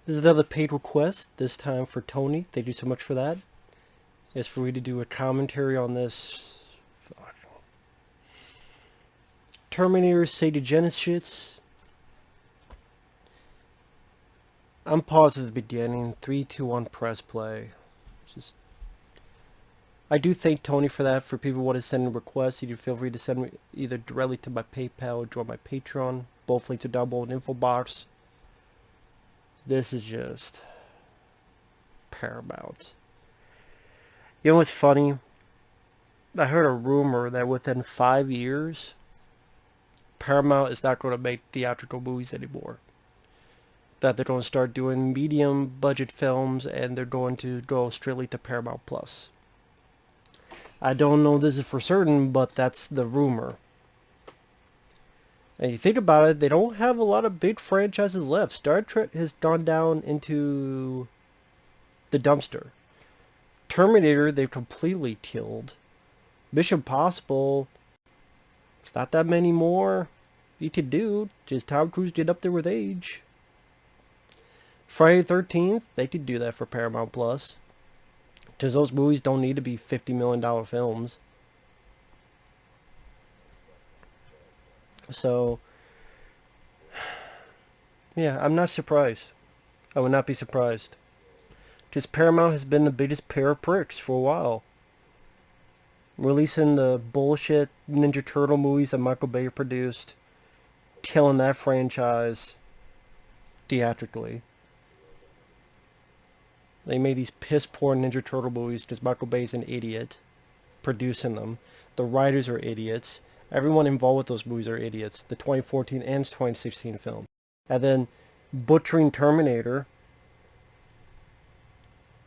This is another paid request, this time for Tony. Thank you so much for that. It's for me to do a commentary on this Terminator Sega Genisys. I'm paused at the beginning. 3, 2, 1, press play. Just, I do thank Tony for that. For people who want to send in requests, you do feel free to send me either directly to my PayPal or join my Patreon. Both links are down below in the info box. This is just Paramount. You know what's funny? I heard a rumor that within 5 years, Paramount is not going to make theatrical movies anymore. That they're going to start doing medium budget films and they're going to go straightly to Paramount Plus. I don't know this is for certain, but that's the rumor. And you think about it, they don't have a lot of big franchises left. Star Trek has gone down into the dumpster. Terminator, they've completely killed. Mission Impossible, it's not that many more you could do. Just Tom Cruise get up there with age. Friday the 13th, they could do that for Paramount Plus. Because those movies don't need to be $50 million films. So, yeah, I'm not surprised. I would not be surprised. Just Paramount has been the biggest pair of pricks for a while. Releasing the bullshit Ninja Turtle movies that Michael Bay produced. Killing that franchise theatrically. They made these piss poor Ninja Turtle movies because Michael Bay's an idiot producing them. The writers are idiots. Everyone involved with those movies are idiots. The 2014 and 2016 film. And then butchering Terminator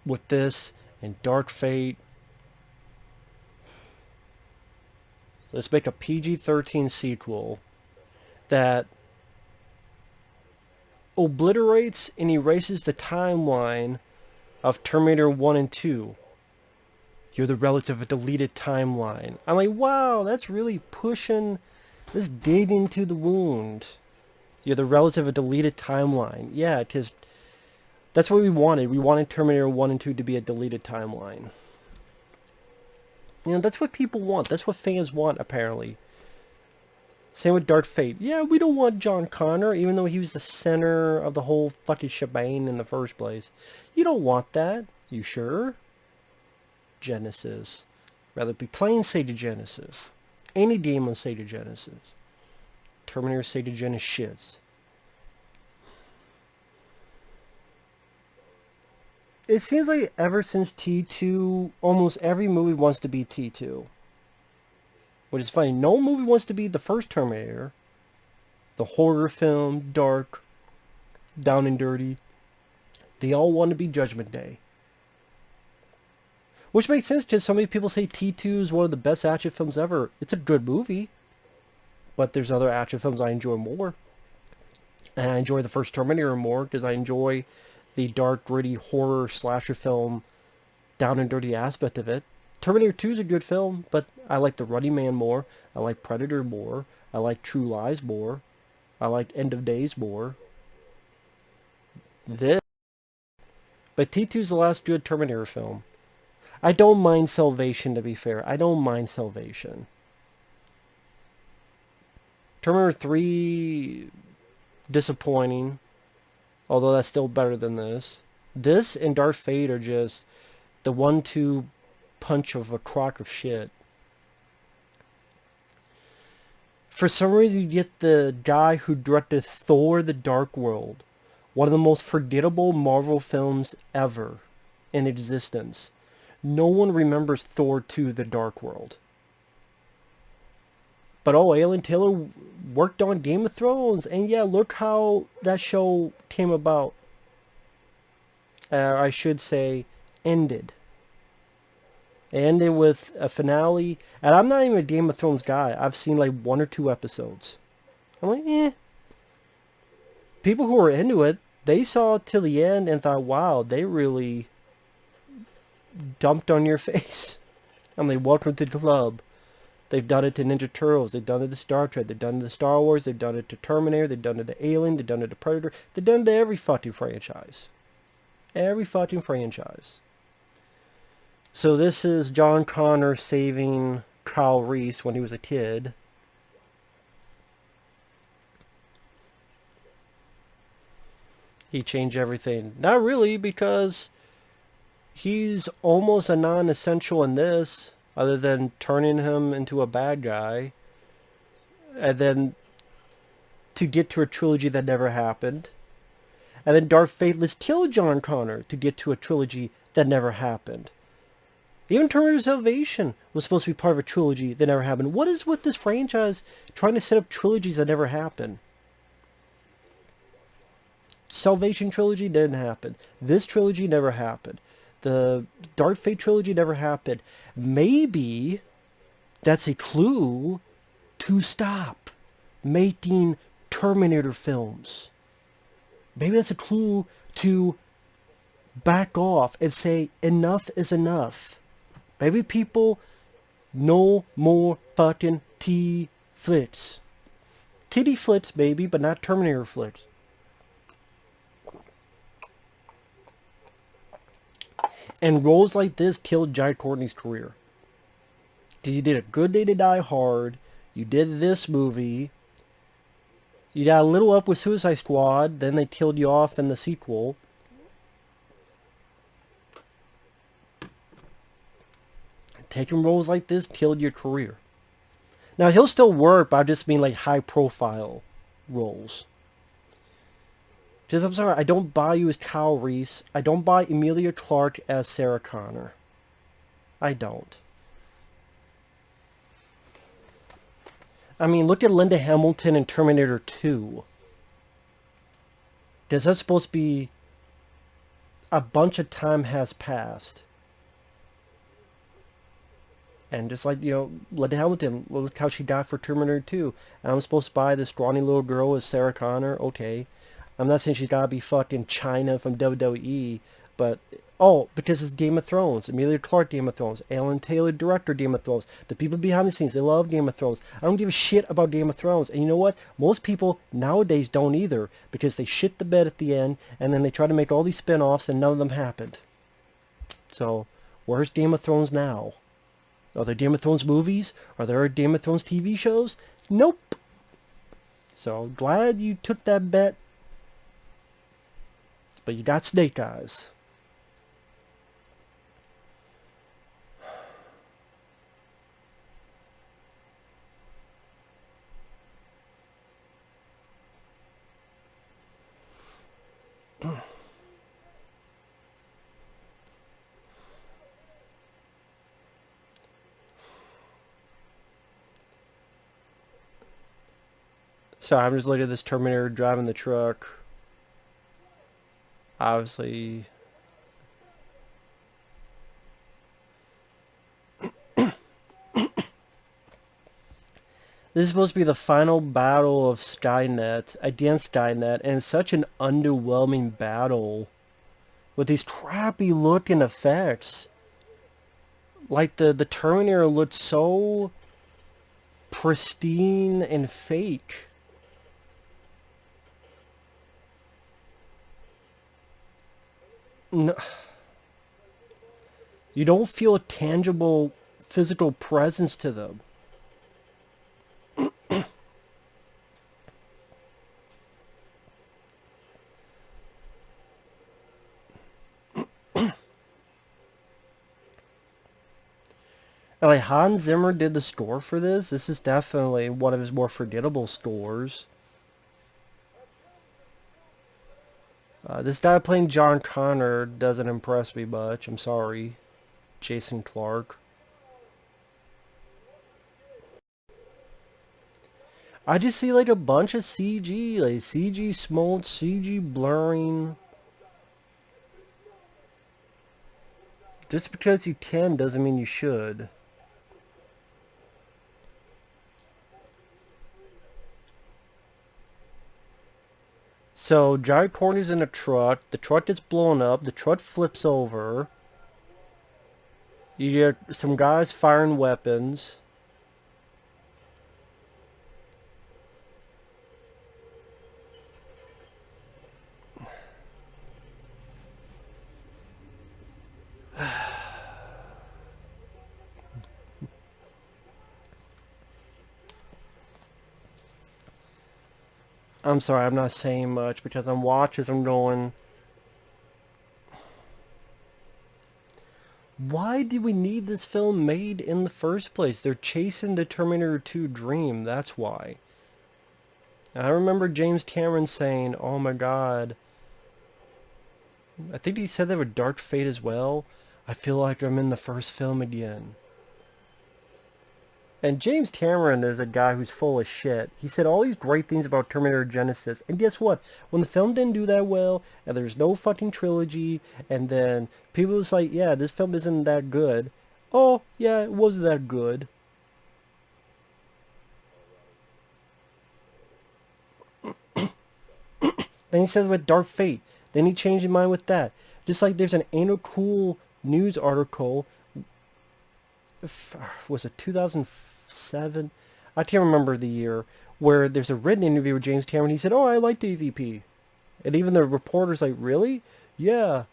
with this and Dark Fate. Let's make a PG-13 sequel that obliterates and erases the timeline of Terminator 1 and 2. You're the relative of a deleted timeline. I'm like, wow, that's really pushing, let's dig into the wound. You're the relative of a deleted timeline. Yeah, because that's what we wanted. We wanted Terminator 1 and 2 to be a deleted timeline. You know, that's what people want. That's what fans want, apparently. Same with Dark Fate. Yeah, we don't want John Connor, even though he was the center of the whole fucking shebang in the first place. You don't want that. You sure? Genisys. Rather be playing Sega Genisys. Any game on Sega Genisys. Terminator Sega Genisys. It seems like ever since T2, almost every movie wants to be T2. Which is funny. No movie wants to be the first Terminator. The horror film, dark, down and dirty. They all want to be Judgment Day. Which makes sense because so many people say T2 is one of the best action films ever. It's a good movie. But there's other action films I enjoy more. And I enjoy the first Terminator more because I enjoy the dark, gritty horror slasher film down and dirty aspect of it. Terminator 2 is a good film, but I like The Running Man more. I like Predator more. I like True Lies more. I like End of Days more. But T2 is the last good Terminator film. I don't mind Salvation, to be fair. I don't mind Salvation. Terminator 3, disappointing. Although that's still better than this. This and Dark Fate are just the 1-2 punch of a crock of shit. For some reason you get the guy who directed Thor: The Dark World. One of the most forgettable Marvel films ever in existence. No one remembers Thor 2: The Dark World. But oh, Alan Taylor worked on Game of Thrones. And yeah, look how that show came about. I should say, ended. It ended with a finale. And I'm not even a Game of Thrones guy. I've seen like 1 or 2 episodes. I'm like, eh. People who were into it, they saw it till the end and thought, wow, they really dumped on your face. I'm like, welcome to the club. They've done it to Ninja Turtles. They've done it to Star Trek. They've done it to Star Wars. They've done it to Terminator. They've done it to Alien. They've done it to Predator. They've done it to every fucking franchise. Every fucking franchise. So this is John Connor saving Kyle Reese when he was a kid. He changed everything. Not really, because he's almost a non-essential in this, other than turning him into a bad guy. And then to get to a trilogy that never happened. And then Darth Faithless killed John Connor to get to a trilogy that never happened. Even Terminator Salvation was supposed to be part of a trilogy that never happened. What is with this franchise trying to set up trilogies that never happen? Salvation trilogy didn't happen. This trilogy never happened. The Dark Fate trilogy never happened. Maybe that's a clue to stop making Terminator films. Maybe that's a clue to back off and say enough is enough. Maybe people no more fucking T-flicks. Titty flicks, maybe, but not Terminator flicks. And roles like this killed Jai Courtney's career. You did A Good Day to Die Hard. You did this movie. You got a little up with Suicide Squad. Then they killed you off in the sequel. Taking roles like this killed your career. Now, he'll still work, but I just mean like high-profile roles. Just, I'm sorry, I don't buy you as Kyle Reese. I don't buy Emilia Clarke as Sarah Connor. I don't. I mean, look at Linda Hamilton in Terminator 2. Because that's supposed to be a bunch of time has passed. And just like, you know, Linda Hamilton, look how she died for Terminator 2. And I'm supposed to buy this scrawny little girl as Sarah Connor. Okay. I'm not saying she's got to be fucking China from WWE, but, oh, because it's Game of Thrones. Emilia Clarke, Game of Thrones. Alan Taylor, director, Game of Thrones. The people behind the scenes, they love Game of Thrones. I don't give a shit about Game of Thrones. And you know what? Most people nowadays don't either, because they shit the bed at the end, and then they try to make all these spin-offs, and none of them happened. So, where's Game of Thrones now? Are there Game of Thrones movies? Are there Game of Thrones TV shows? Nope. So, glad you took that bet. But you got snake eyes. So I'm just looking at this Terminator driving the truck. Obviously, this is supposed to be the final battle of Skynet against Skynet, and it's such an underwhelming battle with these crappy looking effects. Like the Terminator looked so pristine and fake. No, you don't feel a tangible physical presence to them. And like Hans Zimmer did the score for this. This is definitely one of his more forgettable scores. This guy playing John Connor doesn't impress me much. I'm sorry. Jason Clarke. I just see like a bunch of CG. Like CG smolts, CG blurring. Just because you can doesn't mean you should. So, Jai Courtney's in a truck. The truck gets blown up. The truck flips over. You get some guys firing weapons. I'm sorry, I'm not saying much because I'm watching this, I'm going, why did we need this film made in the first place? They're chasing the Terminator 2 dream, that's why. And I remember James Cameron saying, oh my god, I think he said that with Dark Fate as well. I feel like I'm in the first film again. And James Cameron is a guy who's full of shit. He said all these great things about Terminator Genisys, and guess what? When the film didn't do that well, and there's no fucking trilogy, and then people was like, yeah, this film isn't that good. Oh, yeah, it wasn't that good. Then he said with Dark Fate. Then he changed his mind with that. Just like there's an Ain't No Cool news article, was it 2007? I can't remember the year, where there's a written interview with James Cameron. He said, oh, I liked AVP. And even the reporter's like, really? Yeah,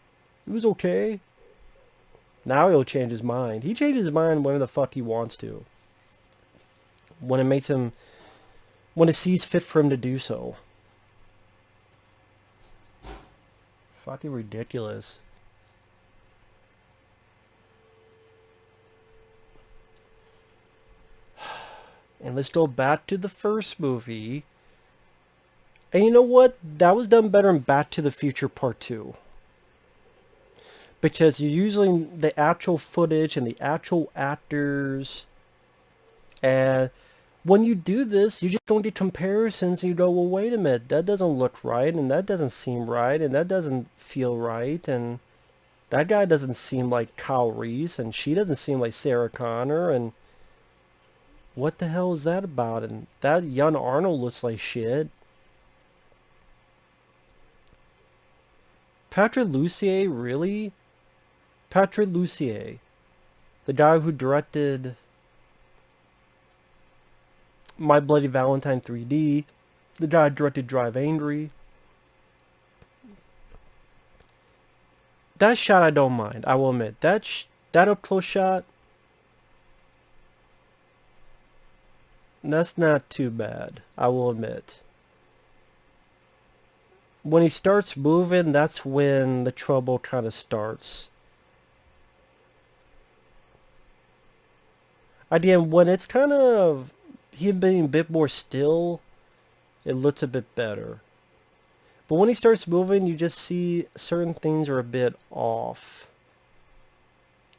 it was okay. Now he'll change his mind. He changes his mind whenever the fuck he wants to. When it makes him, when it sees fit for him to do so. Fucking ridiculous. And let's go back to the first movie. And you know what? That was done better in Back to the Future Part 2. Because you're using the actual footage and the actual actors. And when you do this, you just don't get comparisons and you go, well, wait a minute, that doesn't look right, and that doesn't seem right, and that doesn't feel right, and that guy doesn't seem like Kyle Reese, and she doesn't seem like Sarah Connor, and what the hell is that about? And that young Arnold looks like shit. Patrick Lussier, really? Patrick Lussier, the guy who directed My Bloody Valentine 3D, the guy who directed Drive Angry. That shot I don't mind, I will admit. That up close shot, that's not too bad, I will admit. When he starts moving, that's when the trouble kind of starts. Again, when it's kind of him being a bit more still, it looks a bit better. But when he starts moving, you just see certain things are a bit off.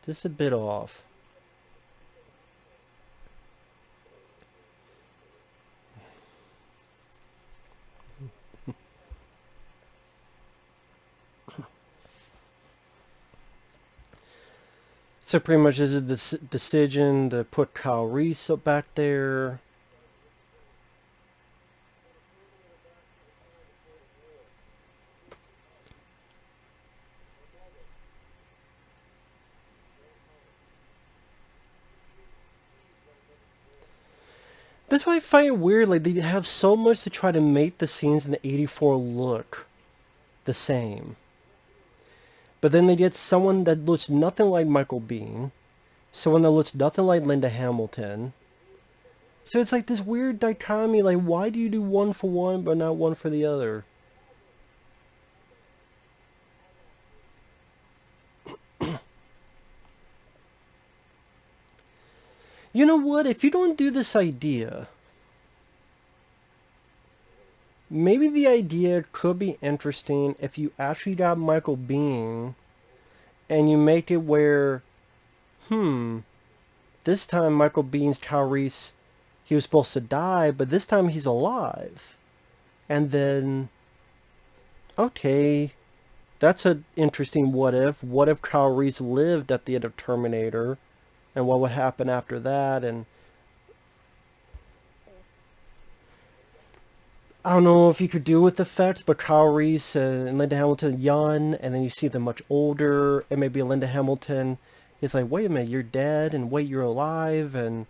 Just a bit off. So pretty much this is the decision to put Kyle Reese up back there. That's why I find it weird, like, they have so much to try to make the scenes in the 84 look the same. But then they get someone that looks nothing like Michael Biehn, someone that looks nothing like Linda Hamilton. So it's like this weird dichotomy, like, why do you do one for one but not one for the other? You know what? If you don't do this idea, maybe the idea could be interesting if you actually got Michael Biehn and you make it where, this time Michael Bihn's Kyle Reese, he was supposed to die, but this time he's alive. And then, okay, that's an interesting what if. What if Kyle Reese lived at the end of Terminator? And what would happen after that? And I don't know if you could do with effects, but Kyle Reese and Linda Hamilton young, and then you see them much older, and maybe Linda Hamilton is like, wait a minute, you're dead, and wait, you're alive, and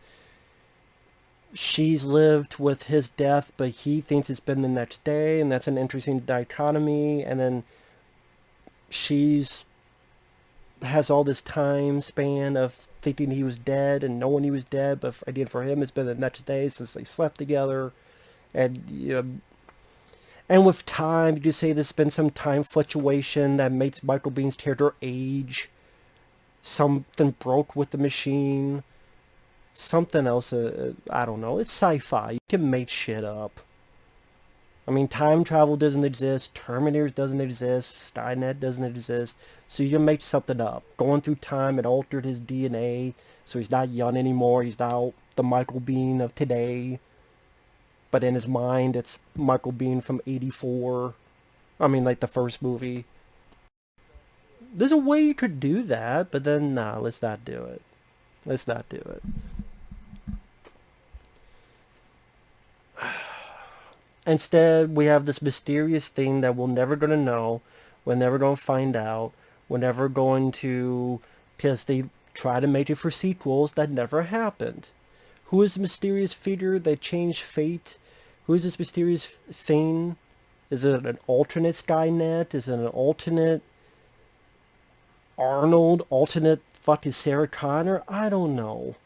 she's lived with his death, but he thinks it's been the next day, and that's an interesting dichotomy, and then she's has all this time span of thinking he was dead and knowing he was dead, but again for him it's been the next day since they slept together. And And with time, you just say there's been some time fluctuation that makes Michael Biehn's character age. Something broke with the machine. Something else, I don't know. It's sci-fi. You can make shit up. I mean, time travel doesn't exist. Terminators doesn't exist. Skynet doesn't exist. So you can make something up. Going through time, it altered his DNA. So he's not young anymore. He's now the Michael Biehn of today. But in his mind, it's Michael Biehn from '84. I mean, like the first movie. There's a way you could do that, but then, nah, let's not do it. Let's not do it. Instead, we have this mysterious thing that we're never going to know. We're never going to find out. We're never going to... Because they try to make it for sequels that never happened. Who is the mysterious figure that changed fate? Who is this mysterious thing? Is it an alternate Skynet? Is it an alternate Arnold? Alternate fucking Sarah Connor? I don't know.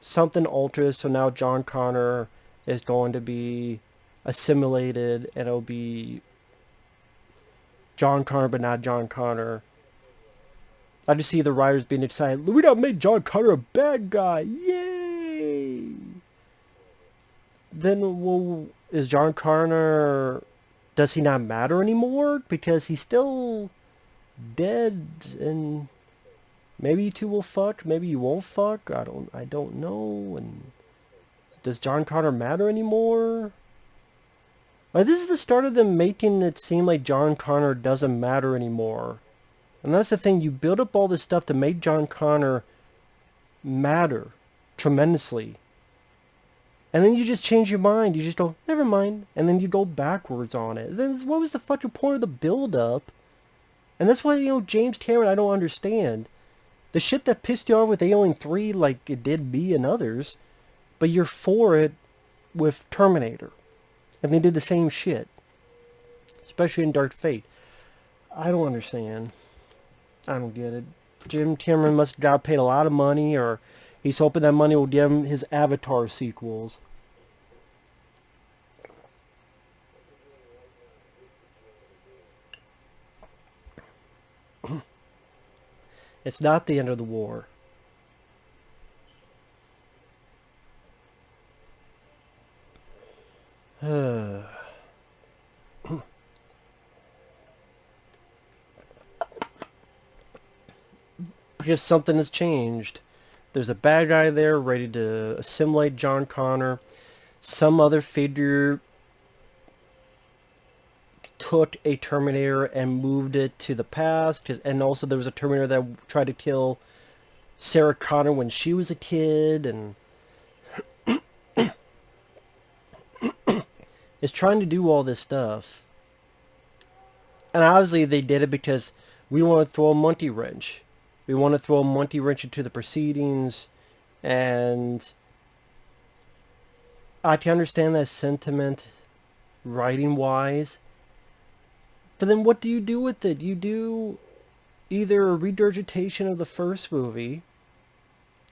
Something altered, so now John Connor is going to be assimilated, and it'll be John Connor, but not John Connor. I just see the writers being excited. We don't make John Connor a bad guy. Yay! Then, well, is John Connor... Does he not matter anymore? Because he's still dead, and... Maybe you two will fuck, maybe you won't fuck, I don't know, and does John Connor matter anymore? Like, this is the start of them making it seem like John Connor doesn't matter anymore. And that's the thing, you build up all this stuff to make John Connor matter tremendously. And then you just change your mind, you just go, never mind, and then you go backwards on it. Then what was the fucking point of the build-up? And that's why, James Cameron, I don't understand. The shit that pissed you off with Alien 3, like it did me and others, but you're for it with Terminator. And they did the same shit. Especially in Dark Fate. I don't understand. I don't get it. Jim Cameron must have got paid a lot of money, or he's hoping that money will give him his Avatar sequels. It's not the end of the war. Because something has changed. There's a bad guy there ready to assimilate John Connor. Some other figure took a Terminator and moved it to the past, and also there was a Terminator that tried to kill Sarah Connor when she was a kid, and is trying to do all this stuff. And obviously they did it because we want to throw a monkey wrench. We want to throw a monkey wrench into the proceedings, and I can understand that sentiment writing-wise. But then what do you do with it? You do either a regurgitation of the first movie,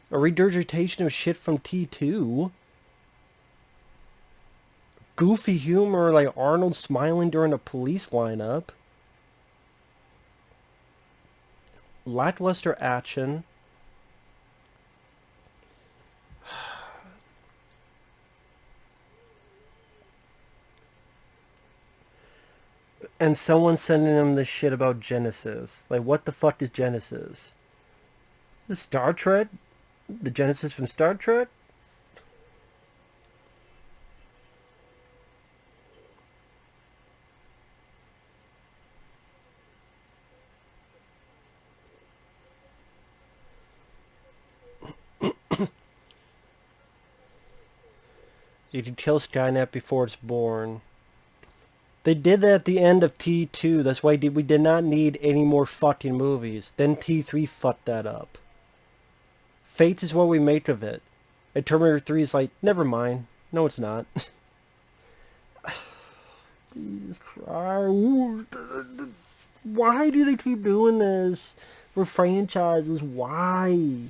a regurgitation of shit from T2, goofy humor like Arnold smiling during a police lineup, lackluster action, and someone sending them this shit about Genisys. Like, what the fuck is Genisys? The Star Trek? The Genisys from Star Trek? You can kill Skynet before it's born. They did that at the end of T2. That's why we did not need any more fucking movies. Then T3 fucked that up. Fate is what we make of it. And Terminator 3 is like, never mind. No, it's not. Jesus Christ. Why do they keep doing this for franchises? Why?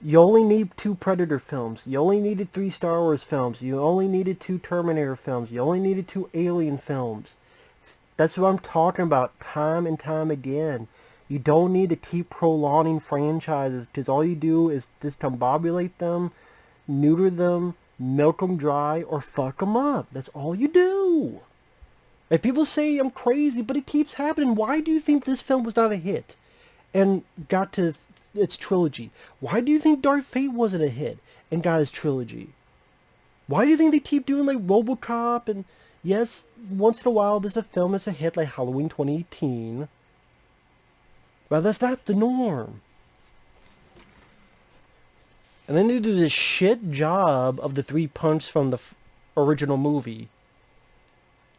You only need 2 Predator films. You only needed 3 Star Wars films. You only needed 2 Terminator films. You only needed 2 Alien films. That's what I'm talking about time and time again. You don't need to keep prolonging franchises because all you do is discombobulate them, neuter them, milk them dry, or fuck them up. That's all you do. And people say I'm crazy, but it keeps happening. Why do you think this film was not a hit and got to its trilogy? Why do you think Dark Fate wasn't a hit and got his trilogy? Why do you think they keep doing like RoboCop and yes, once in a while there's a film that's a hit like Halloween 2018. Well, that's not the norm. And then they do this shit job of the 3 punks from the original movie.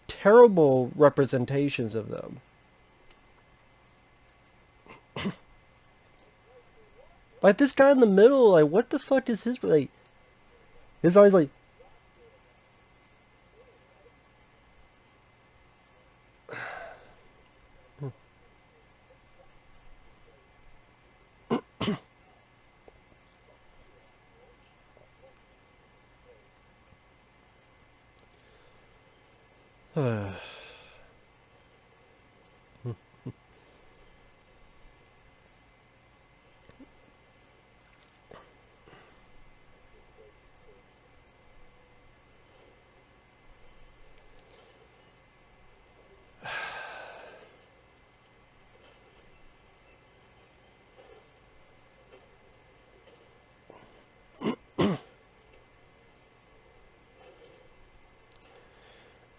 Terrible representations of them. Like this guy in the middle, like what the fuck is his like? His eyes like.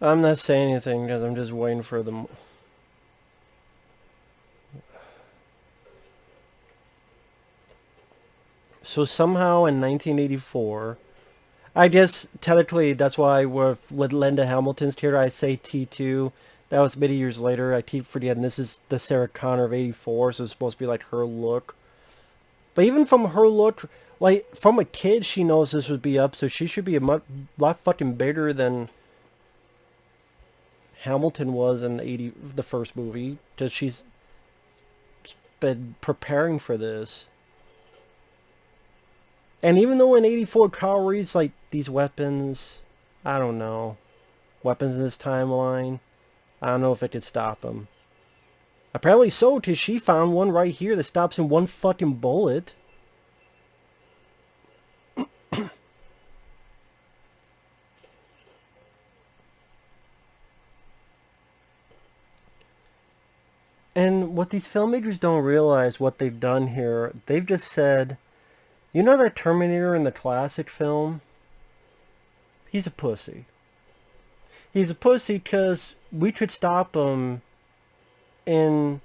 I'm not saying anything because I'm just waiting for them. So somehow in 1984, I guess technically that's why with Linda Hamilton's here I say T2. That was many years later. I keep forgetting this is the Sarah Connor of 84, so it's supposed to be like her look. But even from her look, like from a kid, she knows this would be up, so she should be a lot fucking bigger than Hamilton was in the first movie, because she's been preparing for this. And even though in 84 Kyle Reed's like these weapons, I don't know, weapons in this timeline, I don't know if it could stop him. Apparently so, because she found one right here that stops in one fucking bullet. And what these filmmakers don't realize, what they've done here, they've just said, you know that Terminator in the classic film? He's a pussy. He's a pussy because we could stop him in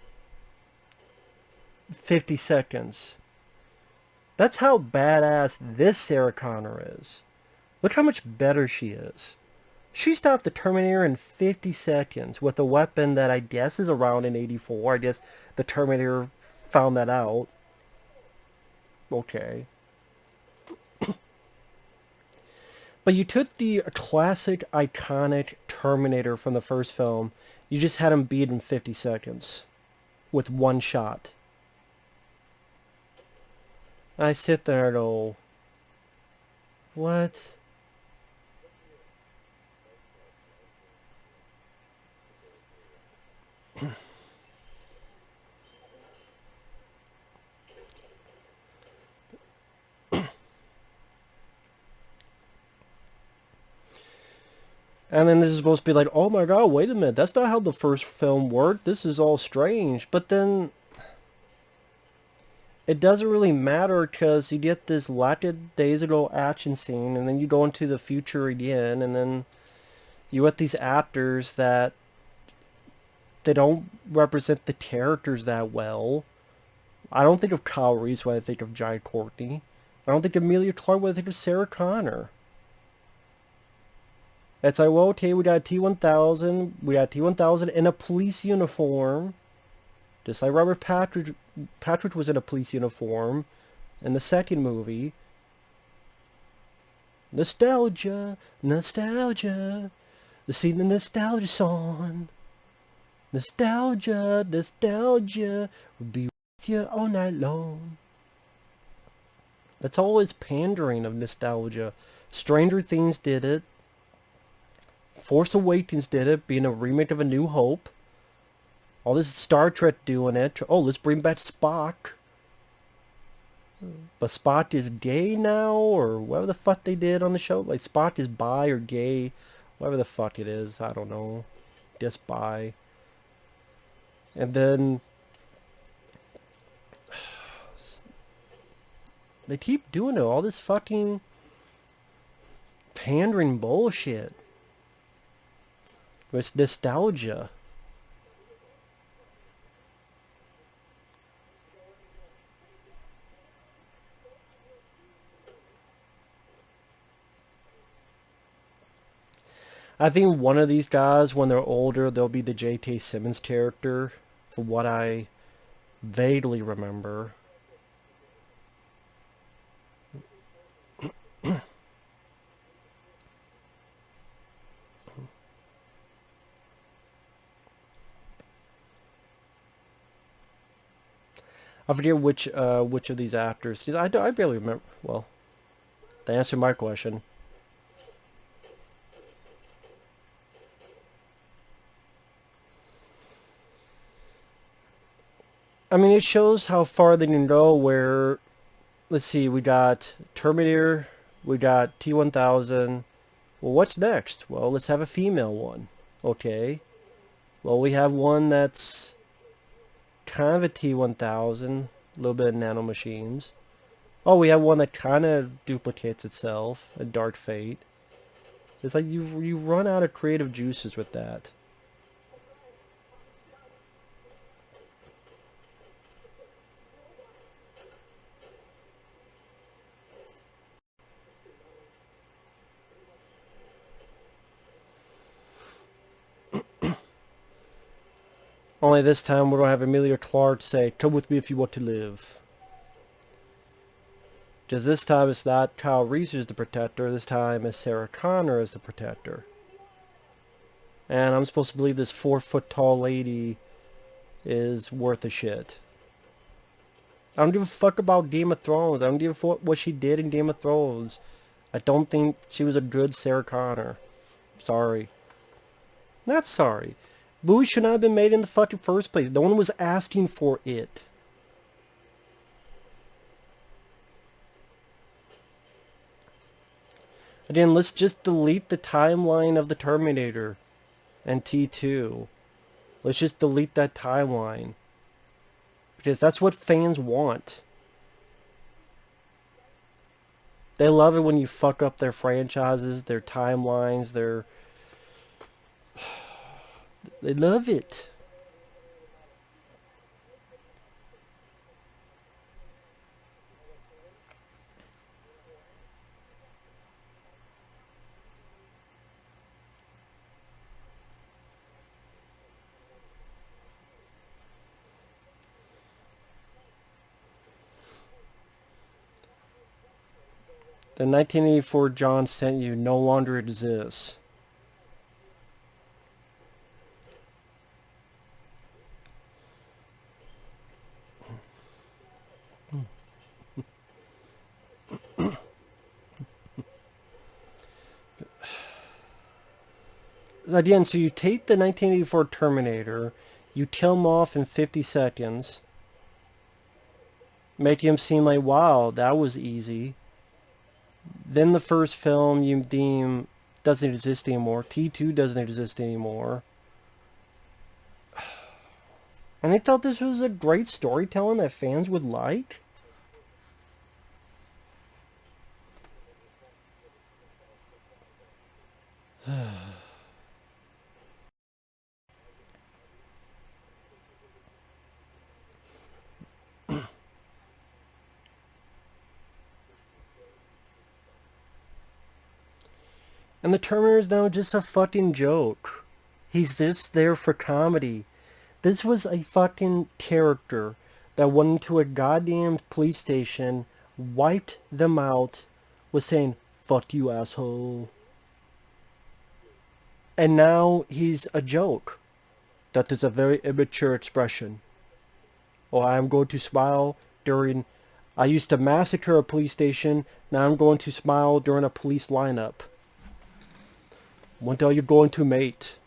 50 seconds. That's how badass this Sarah Connor is. Look how much better she is. She stopped the Terminator in 50 seconds with a weapon that I guess is around in 84. I guess the Terminator found that out. Okay. But you took the classic, iconic Terminator from the first film. You just had him beat in 50 seconds. With one shot. I sit there and go, what? And then this is supposed to be like, oh my god, wait a minute, that's not how the first film worked. This is all strange. But then it doesn't really matter because you get this lackadaisical action scene and then you go into the future again and then you get these actors that they don't represent the characters that well. I don't think of Kyle Reese when I think of Jai Courtney. I don't think of Emilia Clarke when I think of Sarah Connor. It's like, well, okay, we got T-1000. We got T-1000 in a police uniform. Just like Robert Patrick was in a police uniform in the second movie. Nostalgia, nostalgia. Sing the nostalgia song. Nostalgia, nostalgia will be with you all night long. That's always pandering of nostalgia. Stranger Things did it. Force Awakens did it, being a remake of A New Hope. All this Star Trek doing it. Oh, let's bring back Spock. But Spock is gay now, or whatever the fuck they did on the show. Like, Spock is bi or gay. Whatever the fuck it is. I don't know. Just bi. And then they keep doing it. All this fucking pandering bullshit. It's nostalgia. I think one of these guys, when they're older, they'll be the J.K. Simmons character, from what I vaguely remember. I forget which of these actors, because I barely remember. Well, to answer my question, I mean, it shows how far they can go. Where, let's see, we got Terminator, we got T-1000. Well, what's next? Well, let's have a female one. Okay. Well, we have one that's kind of a T-1000, a little bit of nanomachines. Oh, we have one that kind of duplicates itself, a Dark Fate. It's like you run out of creative juices with that. Only this time we don't have Emilia Clarke say, "Come with me if you want to live." Because this time it's not Kyle Reese as the protector, this time it's Sarah Connor as the protector. And I'm supposed to believe this 4-foot tall lady is worth a shit. I don't give a fuck about Game of Thrones. I don't give a fuck what she did in Game of Thrones. I don't think she was a good Sarah Connor. Sorry. Not sorry. Movies should not have been made in the fucking first place. No one was asking for it. Again, let's just delete the timeline of the Terminator and T2. Let's just delete that timeline. Because that's what fans want. They love it when you fuck up their franchises, their timelines, their... They love it. The 1984 John sent you no longer exists. Again, so you take the 1984 Terminator, you kill him off in 50 seconds, make him seem like, wow, that was easy. Then the first film you deem doesn't exist anymore. T2 doesn't exist anymore. And I thought this was a great storytelling that fans would like. And the Terminator is now just a fucking joke. He's just there for comedy. This was a fucking character that went into a goddamn police station, wiped them out, was saying, "Fuck you, asshole." And now he's a joke. That is a very immature expression. Or I'm going to smile during I used to massacre a police station. Now I'm going to smile during a police lineup. What are you going to, mate?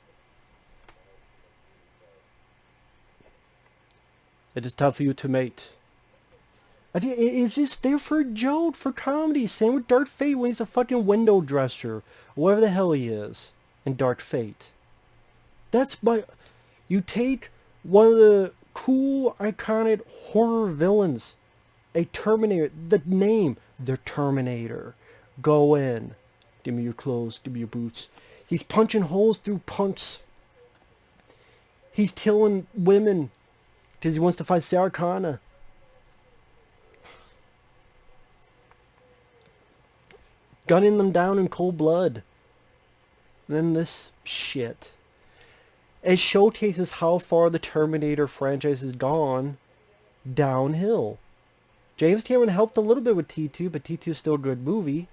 It is time for you to mate. It's just there for a joke, for comedy. Same with Dark Fate when he's a fucking window dresser. Or whatever the hell he is in Dark Fate. That's my... You take one of the cool, iconic horror villains. A Terminator. The name. The Terminator. Go in. Give me your clothes. Give me your boots. He's punching holes through punks. He's killing women. Because he wants to fight Sarah Connor. Gunning them down in cold blood. And then this shit. It showcases how far the Terminator franchise has gone downhill. James Cameron helped a little bit with T2, but T2 is still a good movie.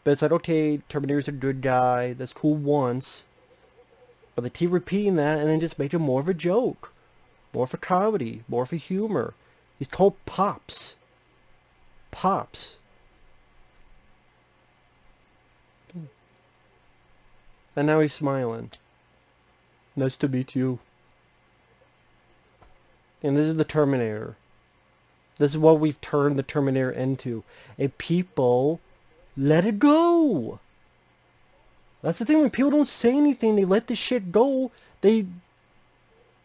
But it's like, okay, Terminator's a good guy. That's cool once. But they keep repeating that and then just make it more of a joke. More for comedy. More for humor. He's called Pops. Pops. And now he's smiling. Nice to meet you. And this is the Terminator. This is what we've turned the Terminator into. And people let it go. That's the thing, when people don't say anything, they let this shit go. They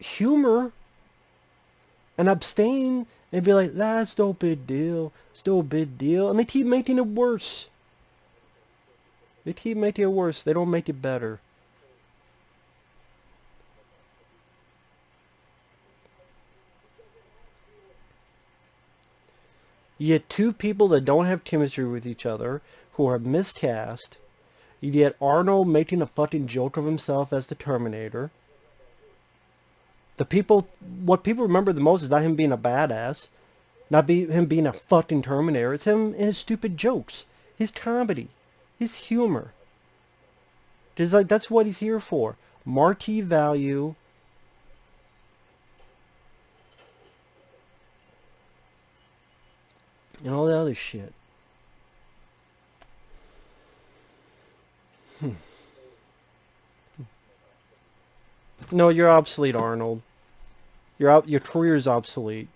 humor and abstain and be like, that's no big deal. It's no big deal. And they keep making it worse. They keep making it worse. They don't make it better. You get two people that don't have chemistry with each other, who are miscast. You get Arnold making a fucking joke of himself as the Terminator. What people remember the most is not him being a badass, him being a fucking Terminator. It's him and his stupid jokes, his comedy, his humor. It's like, that's what he's here for. Marquee value. And all the other shit. No, you're obsolete, Arnold. Your career's obsolete.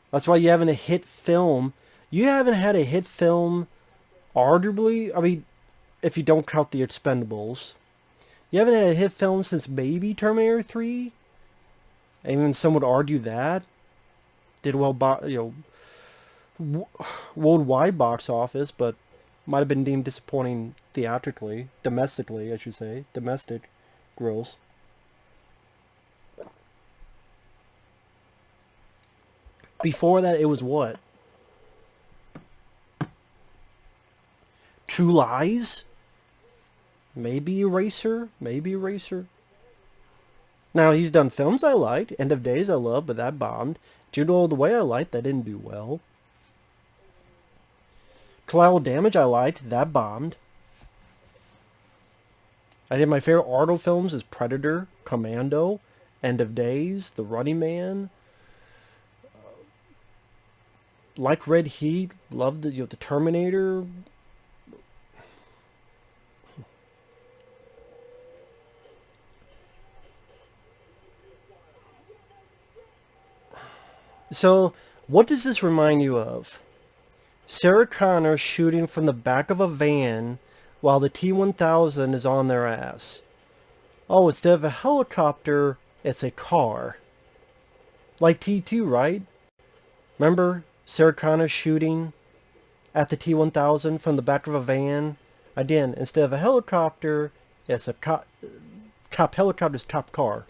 That's why you haven't a hit film. You haven't had a hit film, arguably. I mean, if you don't count the Expendables, you haven't had a hit film since maybe Terminator 3. And even some would argue that did well, worldwide box office, but might have been deemed disappointing theatrically, domestically, I should say, domestic gross. Before that, it was what? True Lies? Maybe Eraser? Maybe Eraser? Now, he's done films I liked. End of Days I love, but that bombed. Judo All the Way I liked, that didn't do well. Collateral Damage I liked, that bombed. I did my favorite Arnold films is Predator, Commando, End of Days, The Running Man. Like Red Heat, loved the Terminator. So, what does this remind you of? Sarah Connor shooting from the back of a van while the T-1000 is on their ass. Oh, instead of a helicopter, it's a car. Like T2, right? Remember Sarah Connor shooting at the T-1000 from the back of a van? Again, instead of a helicopter, it's a cop helicopter's cop car.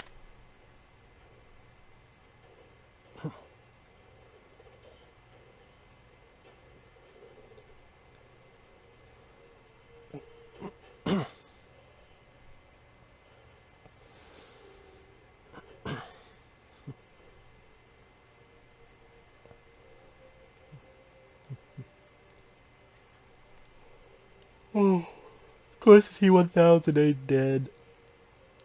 Oh, of course the T-1000 ain't dead.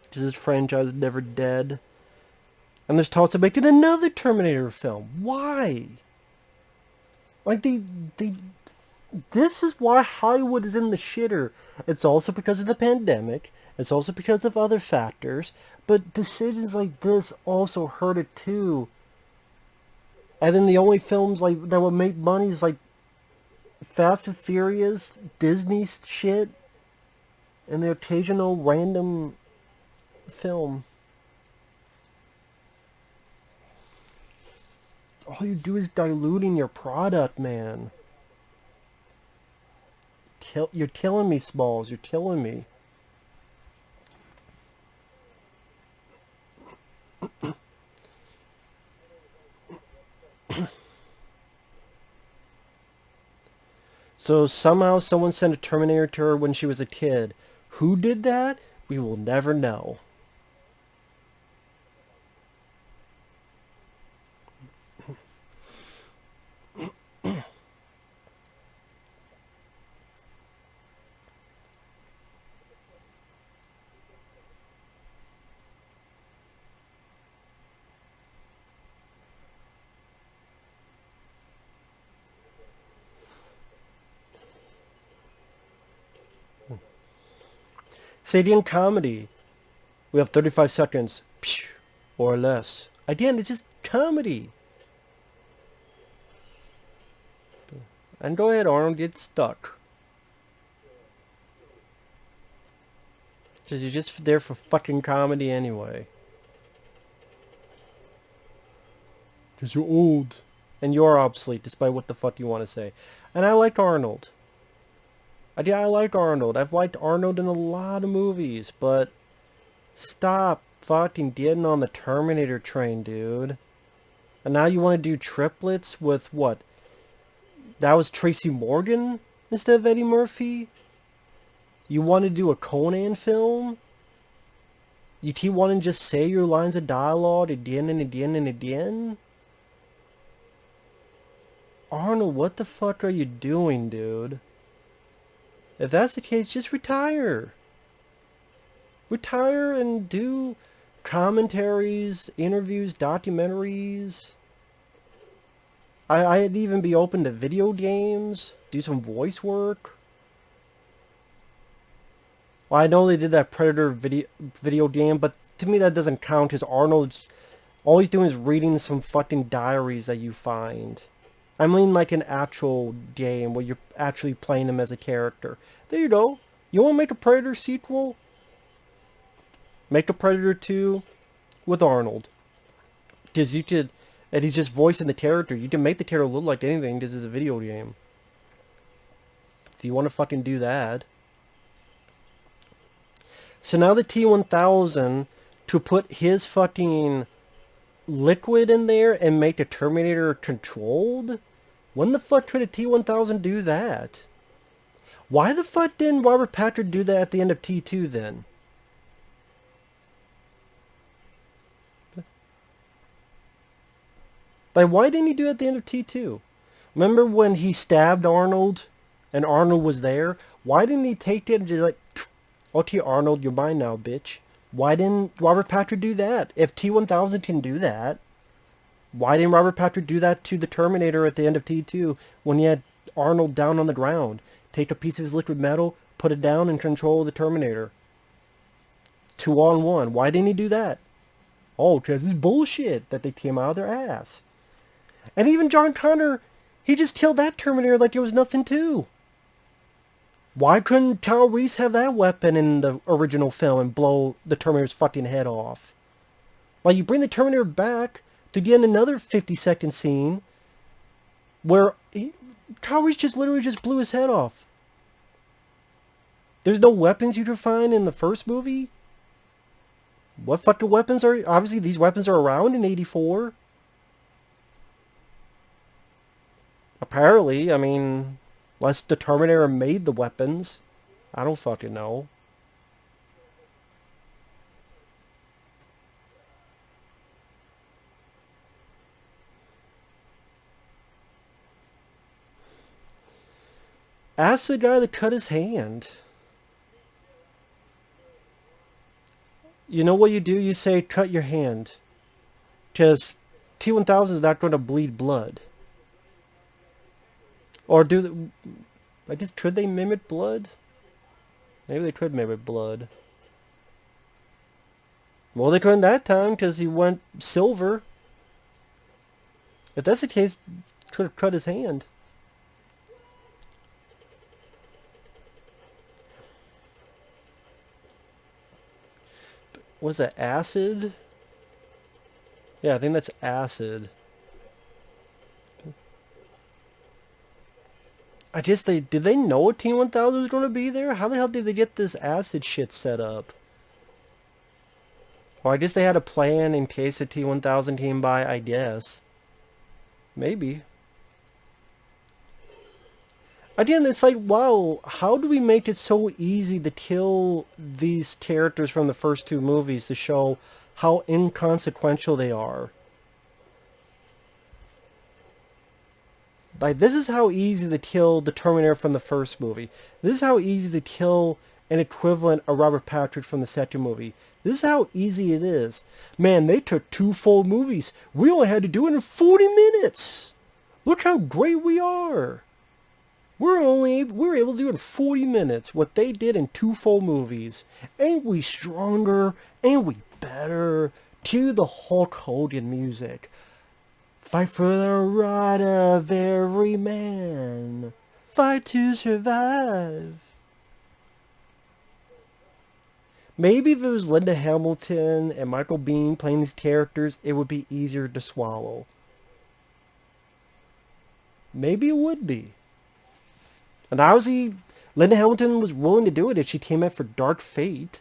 Because this franchise is never dead. And there's talks of making another Terminator film. Why? Like they this is why Hollywood is in the shitter. It's also because of the pandemic. It's also because of other factors. But decisions like this also hurt it too. And then the only films like that would make money is like Fast and Furious, Disney shit, and the occasional random film. All you do is diluting your product, man. You're killing me, Smalls. You're killing me. So somehow someone sent a Terminator to her when she was a kid. Who did that? We will never know. Sadian comedy. We have 35 seconds. Or less. Again, it's just comedy. And go ahead, Arnold, get stuck. Because you're just there for fucking comedy anyway. Because you're old. And you're obsolete, despite what the fuck you want to say. And I like Arnold. I like Arnold. I've liked Arnold in a lot of movies, but stop fucking getting on the Terminator train, dude. And now you want to do triplets with what? That was Tracy Morgan instead of Eddie Murphy? You want to do a Conan film? You keep wanting to just say your lines of dialogue again and again and again? Arnold, what the fuck are you doing, dude? If that's the case, just retire. Retire and do commentaries, interviews, documentaries. I'd even be open to video games, do some voice work. Well, I know they did that Predator video game, but to me that doesn't count because Arnold's all he's doing is reading some fucking diaries that you find. I mean like an actual game where you're actually playing him as a character. There you go. You want to make a Predator sequel? Make a Predator 2 with Arnold. Because you could, and he's just voicing the character. You can make the character look like anything because it's a video game. If you want to fucking do that. So now the T-1000, to put his fucking liquid in there and make a Terminator controlled? When the fuck could a T-1000 do that? Why the fuck didn't Robert Patrick do that at the end of T2 then? Like, why didn't he do it at the end of T2? Remember when he stabbed Arnold and Arnold was there? Why didn't he take it and just like, okay, Arnold, you're mine now, bitch. Why didn't Robert Patrick do that? If T-1000 can do that, why didn't Robert Patrick do that to the Terminator at the end of T2 when he had Arnold down on the ground? Take a piece of his liquid metal, put it down, and control the Terminator. 2-on-1. Why didn't he do that? Oh, because it's bullshit that they came out of their ass. And even John Connor, he just killed that Terminator like it was nothing too. Why couldn't Kyle Reese have that weapon in the original film and blow the Terminator's fucking head off? Like, you bring the Terminator back to get another 50-second scene where Kyle Reese just literally just blew his head off. There's no weapons you could find in the first movie? What fucking weapons are... Obviously, these weapons are around in 84. Apparently, I mean... Unless the Terminator made the weapons. I don't fucking know. Ask the guy that cut his hand. You know what you do? You say, cut your hand. Because T-1000 is not going to bleed blood. Or I guess, could they mimic blood? Maybe they could mimic blood. Well, they couldn't that time because he went silver. If that's the case, could have cut his hand. Was that acid? Yeah, I think that's acid. I guess did they know a T-1000 was going to be there? How the hell did they get this acid shit set up? Well, I guess they had a plan in case a T-1000 came by, I guess. Maybe. Again, it's like, wow, how do we make it so easy to kill these characters from the first two movies to show how inconsequential they are? Like, this is how easy to kill the Terminator from the first movie. This is how easy to kill an equivalent of Robert Patrick from the second movie. This is how easy it is. Man, they took 2 full movies. We only had to do it in 40 minutes. Look how great we are. We're able to do it in 40 minutes what they did in 2 full movies. Ain't we stronger? Ain't we better? To the Hulk Hogan music. Fight for the right of every man. Fight to survive. Maybe if it was Linda Hamilton and Michael Biehn playing these characters, it would be easier to swallow. Maybe it would be. And obviously, Linda Hamilton was willing to do it if she came out for Dark Fate.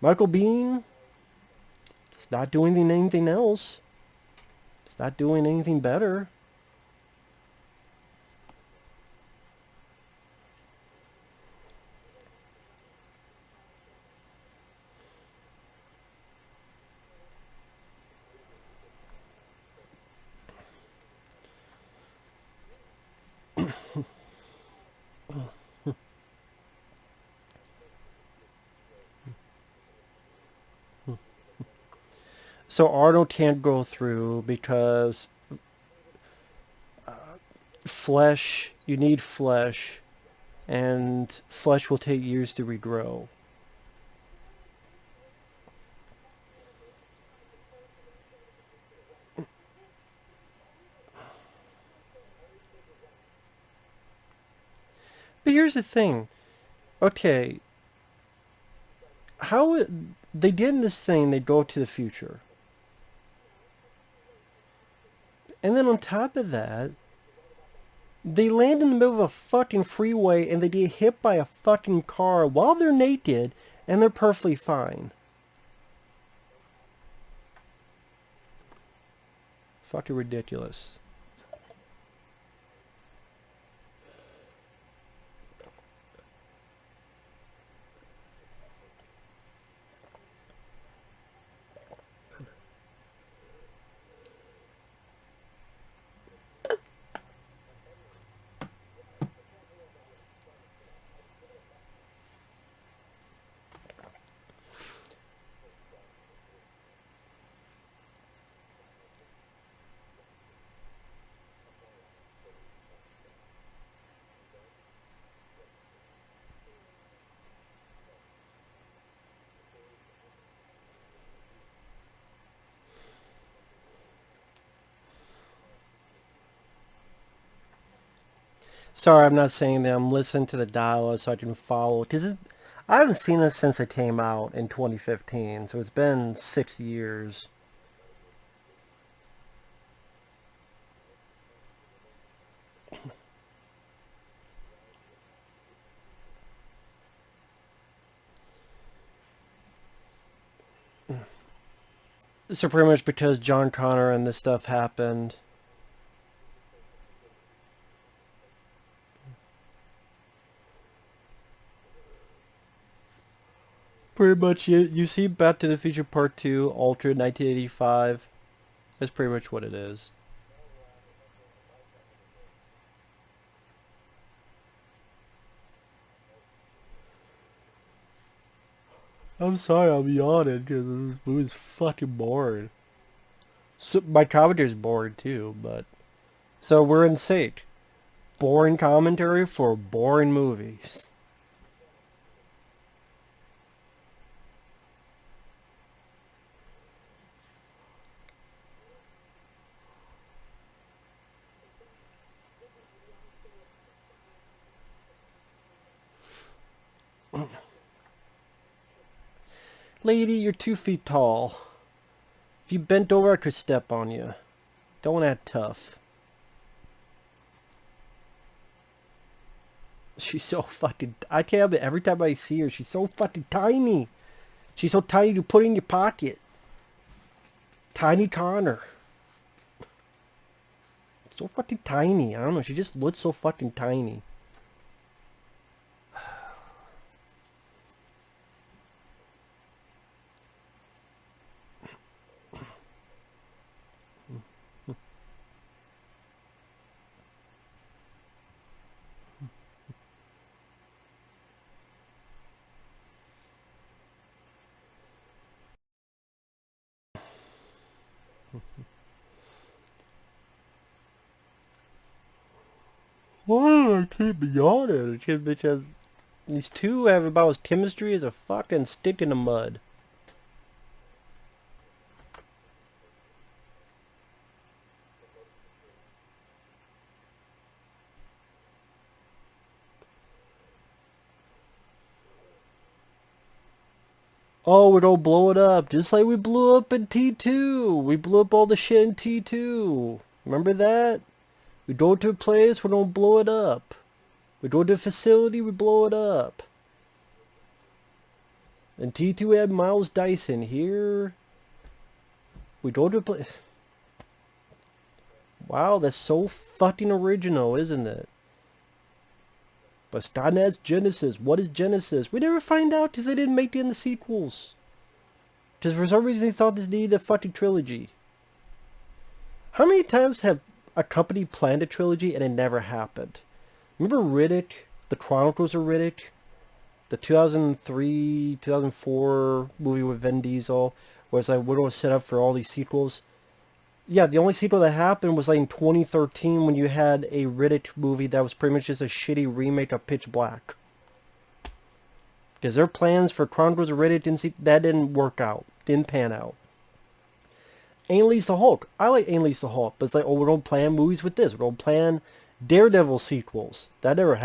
Michael Biehn is not doing anything else. He's not doing anything better. So Arnold can't go through because flesh, you need flesh, and flesh will take years to regrow. But here's the thing. Okay, how they did in this thing, they go to the future. And then on top of that, they land in the middle of a fucking freeway and they get hit by a fucking car while they're naked and they're perfectly fine. Fucking ridiculous. Sorry, I'm not saying that. I'm listening to the dialogue so I can follow. Because I haven't seen this since it came out in 2015. So it's been 6 years. So pretty much because John Connor and this stuff happened. Pretty much, you see Back to the Future Part 2, Ultra 1985. That's pretty much what it is. I'm sorry, I'll be honest, because this movie's fucking boring. So, my commentator's bored too, but... So we're in sync. boring commentary for boring movies. Lady, you're 2 feet tall. If you bent over, I could step on you. Don't act tough. She's so fucking... I can't help it. Every time I see her, she's so fucking tiny. She's so tiny to put in your pocket. Tiny Connor. So fucking tiny. I don't know. She just looks so fucking tiny. Why I can't be honest? Because these two have about as chemistry as a fucking stick in the mud. Oh, we don't blow it up. Just like we blew up in T2. We blew up all the shit in T2. Remember that? We go to a place, we don't blow it up. We go to a facility, we blow it up. In T2 we had Miles Dyson. Here, we go to a place. Wow, that's so fucking original, isn't it? But starting as Genisys. What is Genisys? We never find out because they didn't make it in the sequels. Because for some reason they thought this needed a fucking trilogy. How many times have a company planned a trilogy and it never happened? Remember Riddick? The Chronicles of Riddick? The 2003, 2004 movie with Vin Diesel, where it's like, we're set up for all these sequels. Yeah, the only sequel that happened was like in 2013 when you had a Riddick movie that was pretty much just a shitty remake of Pitch Black. Because their plans for Chronicles of Riddick that didn't work out. Didn't pan out. Unleash the Hulk. I like Unleash the Hulk, but it's like, oh, we don't plan movies with this. We don't plan Daredevil sequels. That never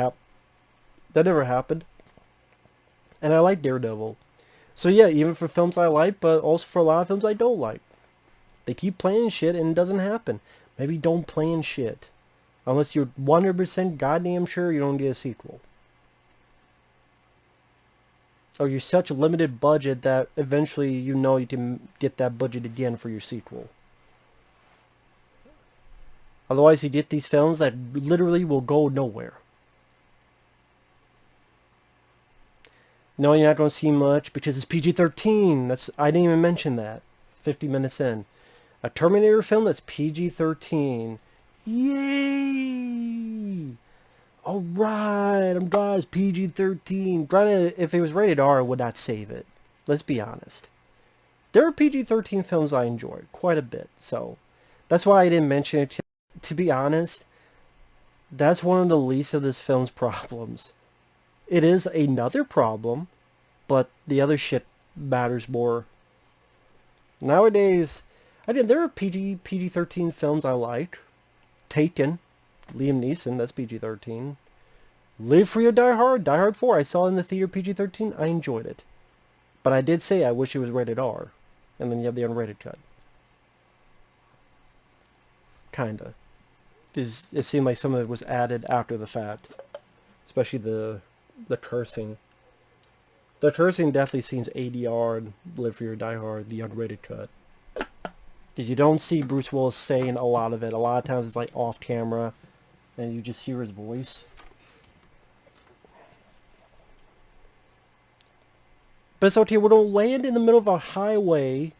happened. And I like Daredevil. So yeah, even for films I like, but also for a lot of films I don't like. They keep playing shit and it doesn't happen. Maybe don't plan shit. Unless you're 100% goddamn sure you don't get a sequel. Or you're such a limited budget that eventually you know you can get that budget again for your sequel. Otherwise you get these films that literally will go nowhere. No, you're not going to see much because it's PG-13. I didn't even mention that. 50 minutes in. A Terminator film that's PG-13. Yay! Alright, I'm glad it's PG-13. Granted, if it was rated R, I would not save it. Let's be honest. There are PG-13 films I enjoyed quite a bit, so that's why I didn't mention it. To be honest, that's one of the least of this film's problems. It is another problem, but the other shit matters more. Nowadays, there are PG-13 films I like. Taken, Liam Neeson, that's PG-13. Live Free or Die Hard, Die Hard 4, I saw it in the theater PG-13, I enjoyed it. But I did say I wish it was rated R. And then you have the unrated cut. Kinda. It seemed like some of it was added after the fact. Especially the cursing. The cursing definitely seems ADR and Live Free or Die Hard, the unrated cut. Because you don't see Bruce Willis saying a lot of it. A lot of times it's like off camera and you just hear his voice. But it's okay, we don't land in the middle of a highway,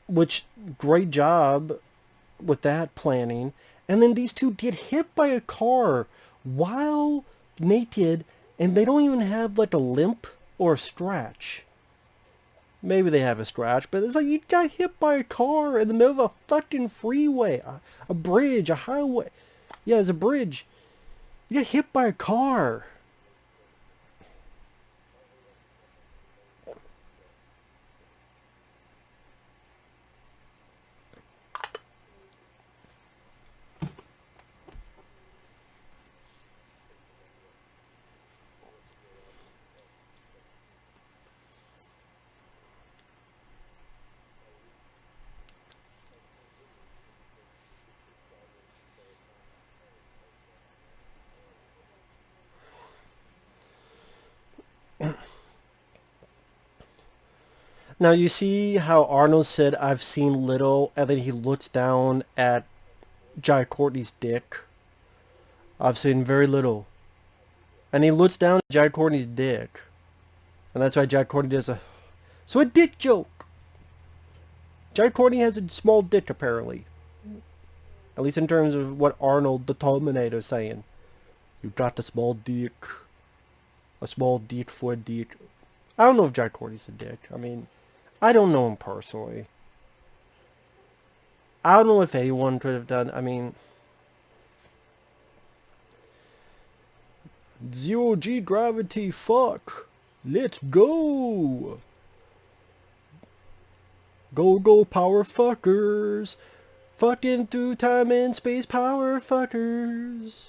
which, great job with that planning. And then these two get hit by a car while naked, and they don't even have like a limp or a scratch. Maybe they have a scratch, but it's like you got hit by a car in the middle of a fucking freeway, a bridge, a highway. Yeah, it's a bridge. You get hit by a car. Now you see how Arnold said, "I've seen little," and then he looks down at Jai Courtney's dick. "I've seen very little." And he looks down at Jai Courtney's dick. And that's why Jai Courtney does a... So a dick joke! Jai Courtney has a small dick, apparently. At least in terms of what Arnold the Terminator is saying. "You got a small dick. A small dick for a dick." I don't know if Jai Courtney's a dick. I mean, I don't know him personally. I don't know if anyone could have done... I mean... Zero G gravity, fuck. Let's go. Go, go, power fuckers. Fucking through time and space, power fuckers.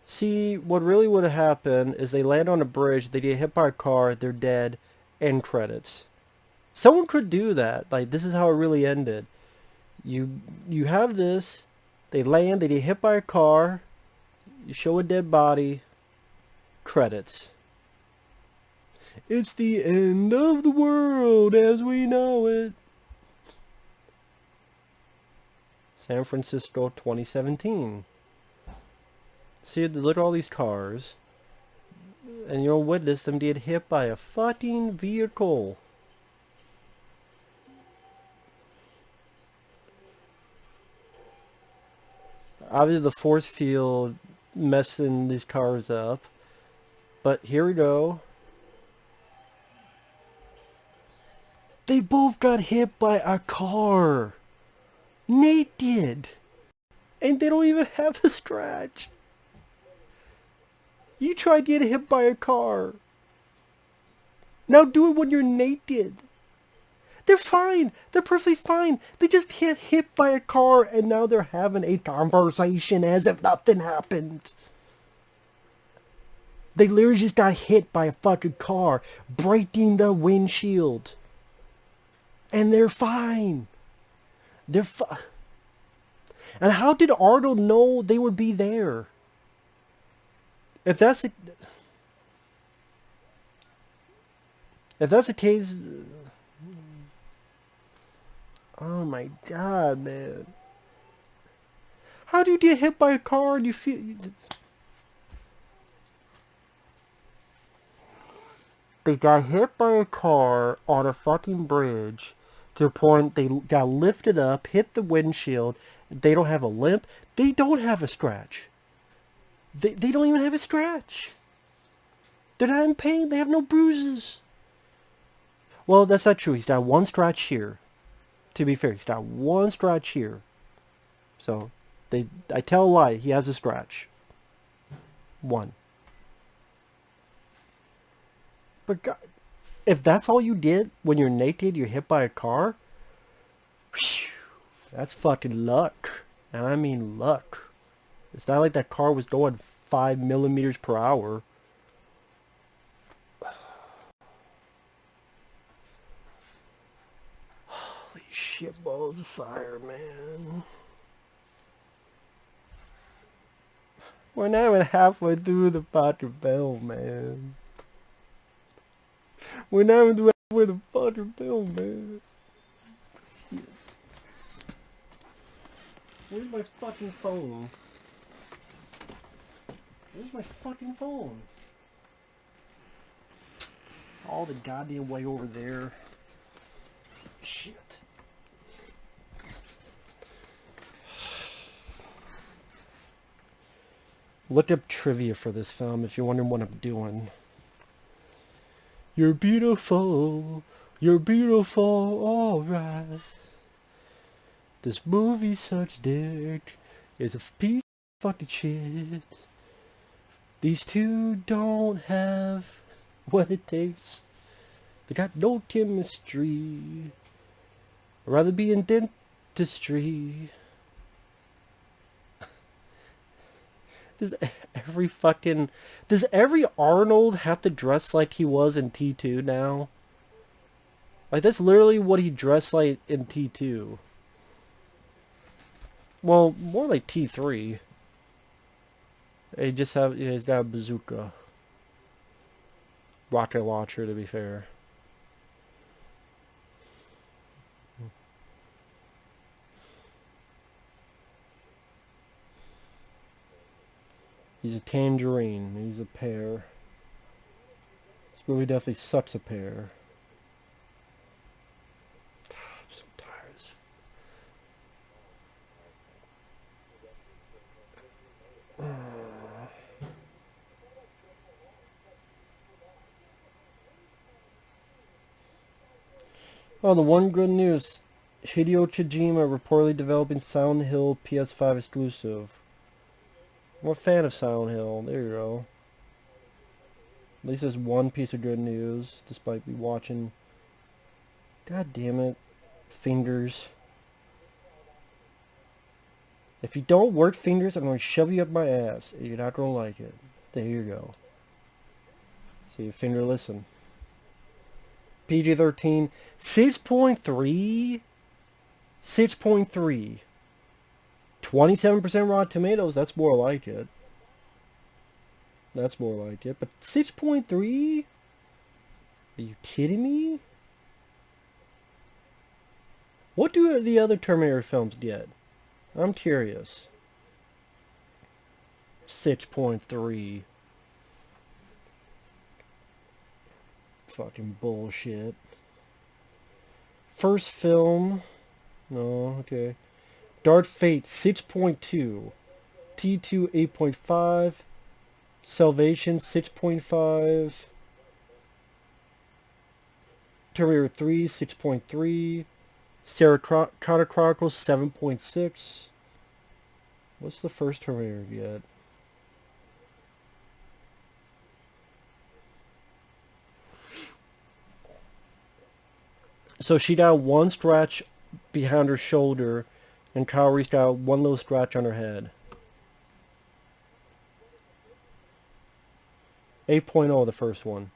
See, what really would have happened is they land on a bridge, they get hit by a car, they're dead, end credits. Someone could do that. Like, this is how it really ended. You have this, they land, they get hit by a car, you show a dead body, credits. It's the end of the world as we know it. San Francisco 2017. See, look at all these cars, and you'll witness them get hit by a fucking vehicle. Obviously the force field messing these cars up. But here we go. They both got hit by a car. Nate did. And they don't even have a scratch. You tried to get hit by a car. Now do it when you're naked. They're fine. They're perfectly fine. They just get hit by a car and now they're having a conversation as if nothing happened. They literally just got hit by a fucking car, breaking the windshield. And they're fine. They're fine. And how did Arnold know they would be there? If that's the case, oh my god, man. How do you get hit by a car and you feel... They got hit by a car on a fucking bridge to the point they got lifted up, hit the windshield. They don't have a limp. They don't have a scratch. They don't even have a scratch. They're not in pain. They have no bruises. Well, that's not true. He's got one scratch here. To be fair, he's got one scratch here. So, I tell a lie. He has a scratch. One. But God, if that's all you did when you're naked, you're hit by a car, whew, that's fucking luck. And I mean luck. It's not like that car was going 5 millimeters per hour. Holy shit balls of fire, man. We're not even halfway through the fucking film, man. We're not even halfway through the fucking film, man. Shit. Where's my fucking phone? Where's my fucking phone? All the goddamn way over there. Shit. Look up trivia for this film if you're wondering what I'm doing. You're beautiful. You're beautiful. Alright. This movie's such dick. It's a piece of fucking shit. These two don't have what it takes. They got no chemistry. I'd rather be in dentistry. Does every Arnold have to dress like he was in T2 now? Like, that's literally what he dressed like in T2. Well, more like T3. He's got a bazooka. Rocket launcher, to be fair. He's a tangerine. He's a pear. This movie definitely sucks a pear. I'm so tired. Oh, the one good news. Hideo Kojima reportedly developing Silent Hill PS5 exclusive. I'm a fan of Silent Hill. There you go. At least there's one piece of good news, despite me watching. God damn it. Fingers. If you don't work fingers, I'm going to shove you up my ass. You're not going to like it. There you go. See, finger listen. PG-13. 6.3? 6.3. 27% Rotten Tomatoes. That's more like it. That's more like it. But 6.3? Are you kidding me? What do the other Terminator films get? I'm curious. 6.3. Fucking bullshit. First film. No, okay. Dark Fate 6.2. T2 8.5. Salvation 6.5. Terminator 3 6.3. Sarah Connor Chronicles 7.6. What's the first Terminator get? So she got one scratch behind her shoulder, and Kyle Reese got one little scratch on her head. 8.0, the first one.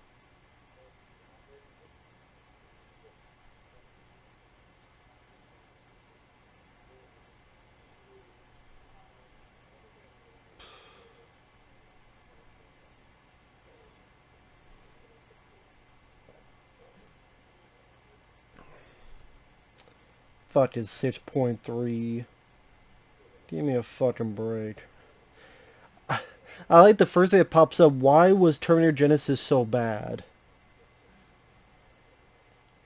Fuck is 6.3. Give me a fucking break. I like the first thing that pops up. Why was Terminator Genisys so bad?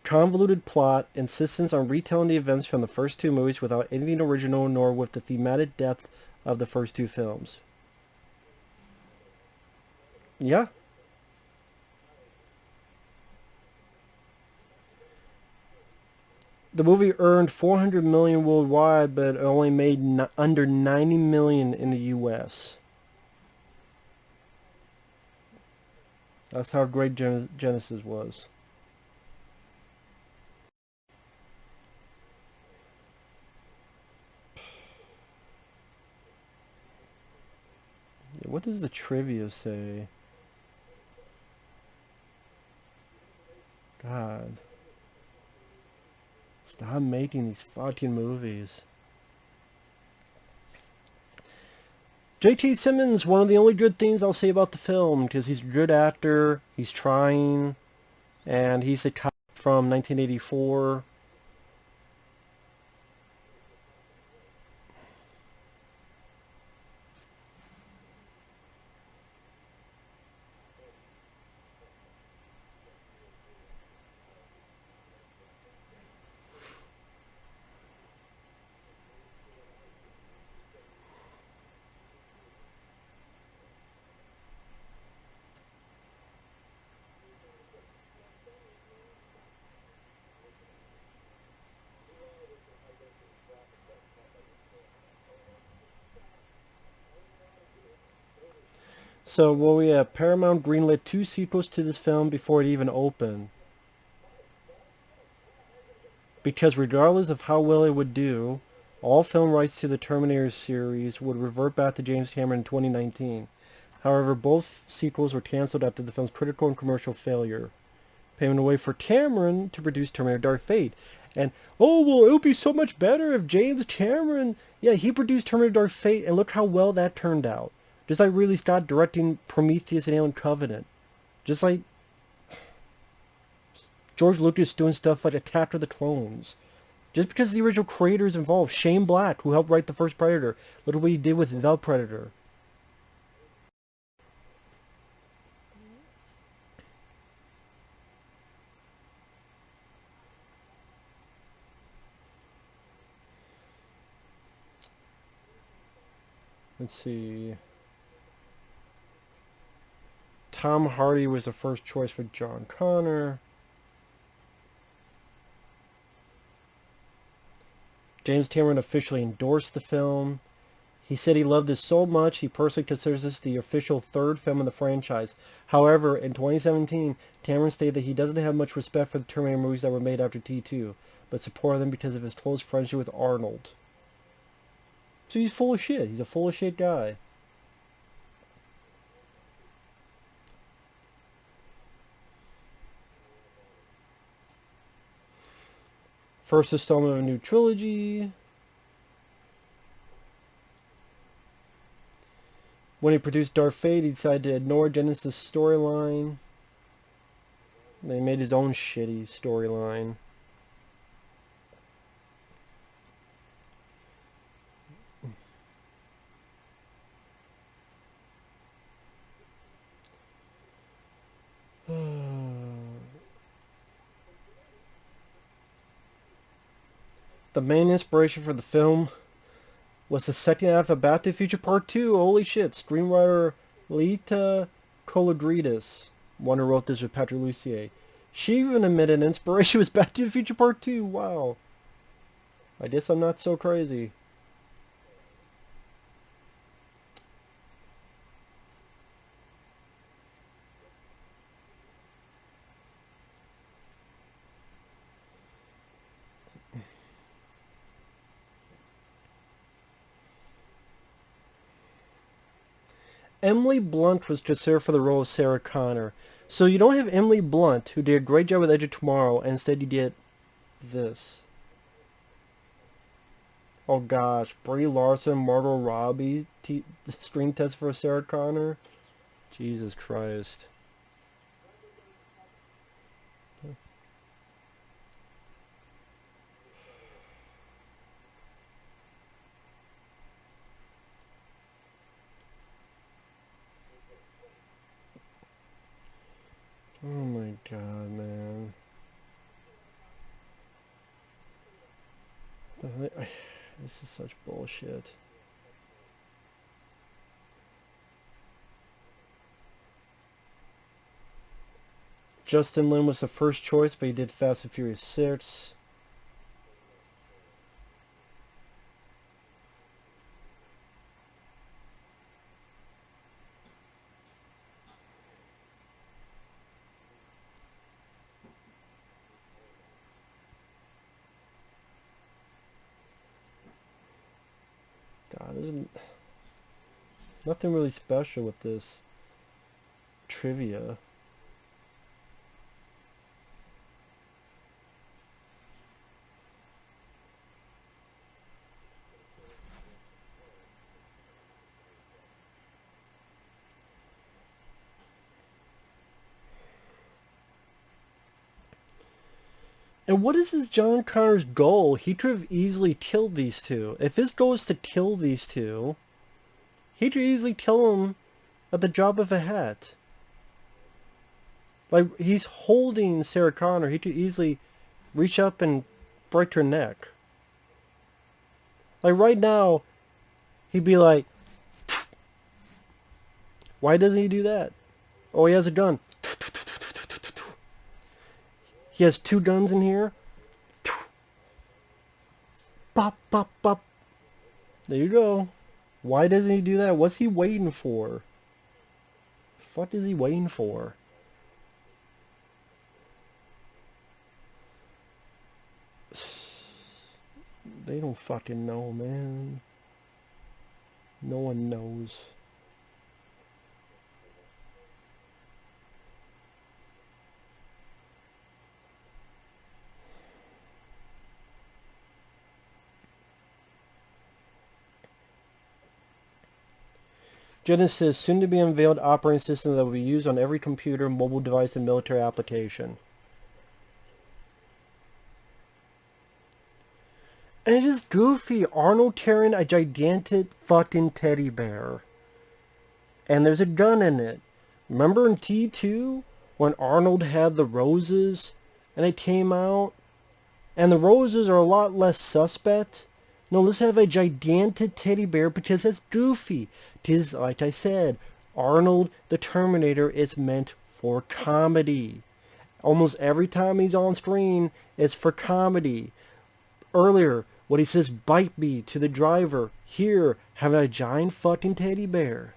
Convoluted plot, insistence on retelling the events from the first two movies without anything original nor with the thematic depth of the first two films. Yeah. The movie earned $400 million worldwide, but only made under $90 million in the U.S. That's how great Genisys was. What does the trivia say? God. Stop making these fucking movies. J.K. Simmons, one of the only good things I'll say about the film, because he's a good actor, he's trying, and he's a cop from 1984. So, well, we have Paramount greenlit 2 sequels to this film before it even opened. Because regardless of how well it would do, all film rights to the Terminator series would revert back to James Cameron in 2019. However, both sequels were cancelled after the film's critical and commercial failure, paving the way for Cameron to produce Terminator Dark Fate. And, oh, well, it would be so much better if James Cameron, yeah, he produced Terminator Dark Fate, and look how well that turned out. Just like Ridley Scott directing Prometheus and Alien Covenant. Just like George Lucas doing stuff like Attack of the Clones. Just because the original creator is involved. Shane Black, who helped write the first Predator. Look at what he did with The Predator. Let's see. Tom Hardy was the first choice for John Connor. James Cameron officially endorsed the film. He said he loved this so much he personally considers this the official third film in the franchise. However, in 2017, Cameron stated that he doesn't have much respect for the Terminator movies that were made after T2, but supported them because of his close friendship with Arnold. So he's full of shit. He's a full of shit guy. First installment of a new trilogy. When he produced Dark Fate, he decided to ignore Genisys' storyline. They made his own shitty storyline. The main inspiration for the film was the second half of Back to the Future Part 2. Holy shit. Screenwriter Lita Kolodridis, one who wrote this with Patrick Lussier. She even admitted inspiration was Back to the Future Part 2. Wow. I guess I'm not so crazy. Emily Blunt was considered for the role of Sarah Connor. So you don't have Emily Blunt, who did a great job with Edge of Tomorrow, and instead you get this. Oh gosh, Brie Larson, Margot Robbie, screen test for Sarah Connor. Jesus Christ. Oh my god, man. This is such bullshit. Justin Lin was the first choice, but he did Fast and Furious 6. God, there's nothing really special with this trivia. And what is his John Connor's goal? He could have easily killed these two. If his goal is to kill these two, he could easily kill them at the drop of a hat. Like, he's holding Sarah Connor. He could easily reach up and break her neck. Like, right now, he'd be like, why doesn't he do that? Oh, he has a gun. He has 2 guns in here. Pop, pop, pop. There you go. Why doesn't he do that? What's he waiting for? fuck is he waiting for? They don't fucking know, man. No one knows. Genisys, soon to be unveiled operating system that will be used on every computer, mobile device, and military application. And it is goofy. Arnold carrying a gigantic fucking teddy bear. And there's a gun in it. Remember in T2 when Arnold had the roses and it came out? And the roses are a lot less suspect. No, let's have a gigantic teddy bear because that's goofy. Tis, like I said, Arnold the Terminator is meant for comedy. Almost every time he's on screen, it's for comedy. Earlier, when he says, "Bite me," to the driver, here, have a giant fucking teddy bear.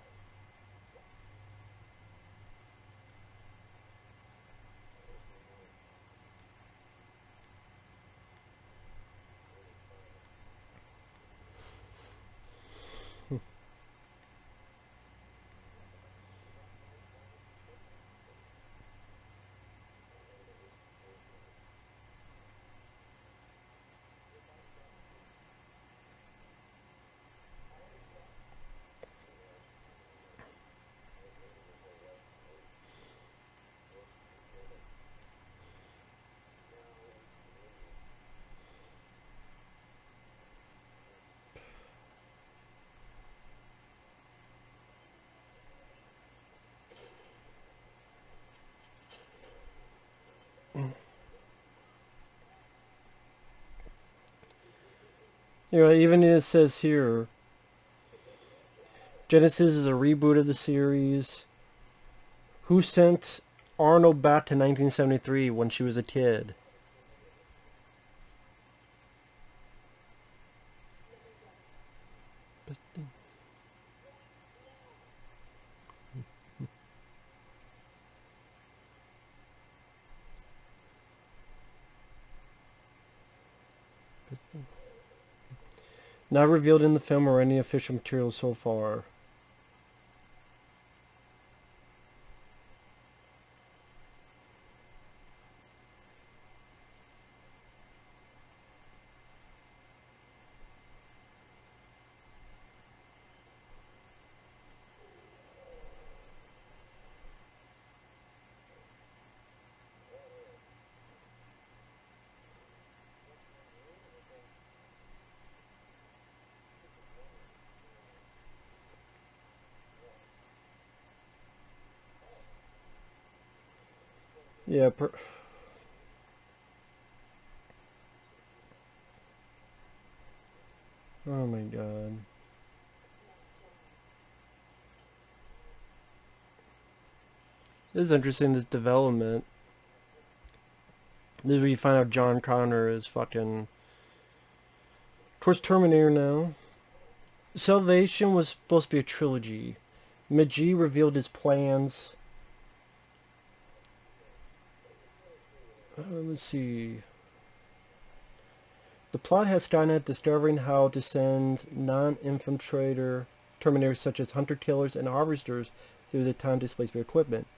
You know, even it says here, Genisys is a reboot of the series. Who sent Arnold back to 1973 when she was a kid? Not revealed in the film or any official material so far. Yeah, oh my god. This is interesting, this development. This is where you find out John Connor is fucking... Of course, Terminator now. Salvation was supposed to be a trilogy. Magi revealed his plans. Let's see. The plot has Skynet discovering how to send non-infiltrator Terminators such as hunter-killers and harvesters through the time displacement equipment.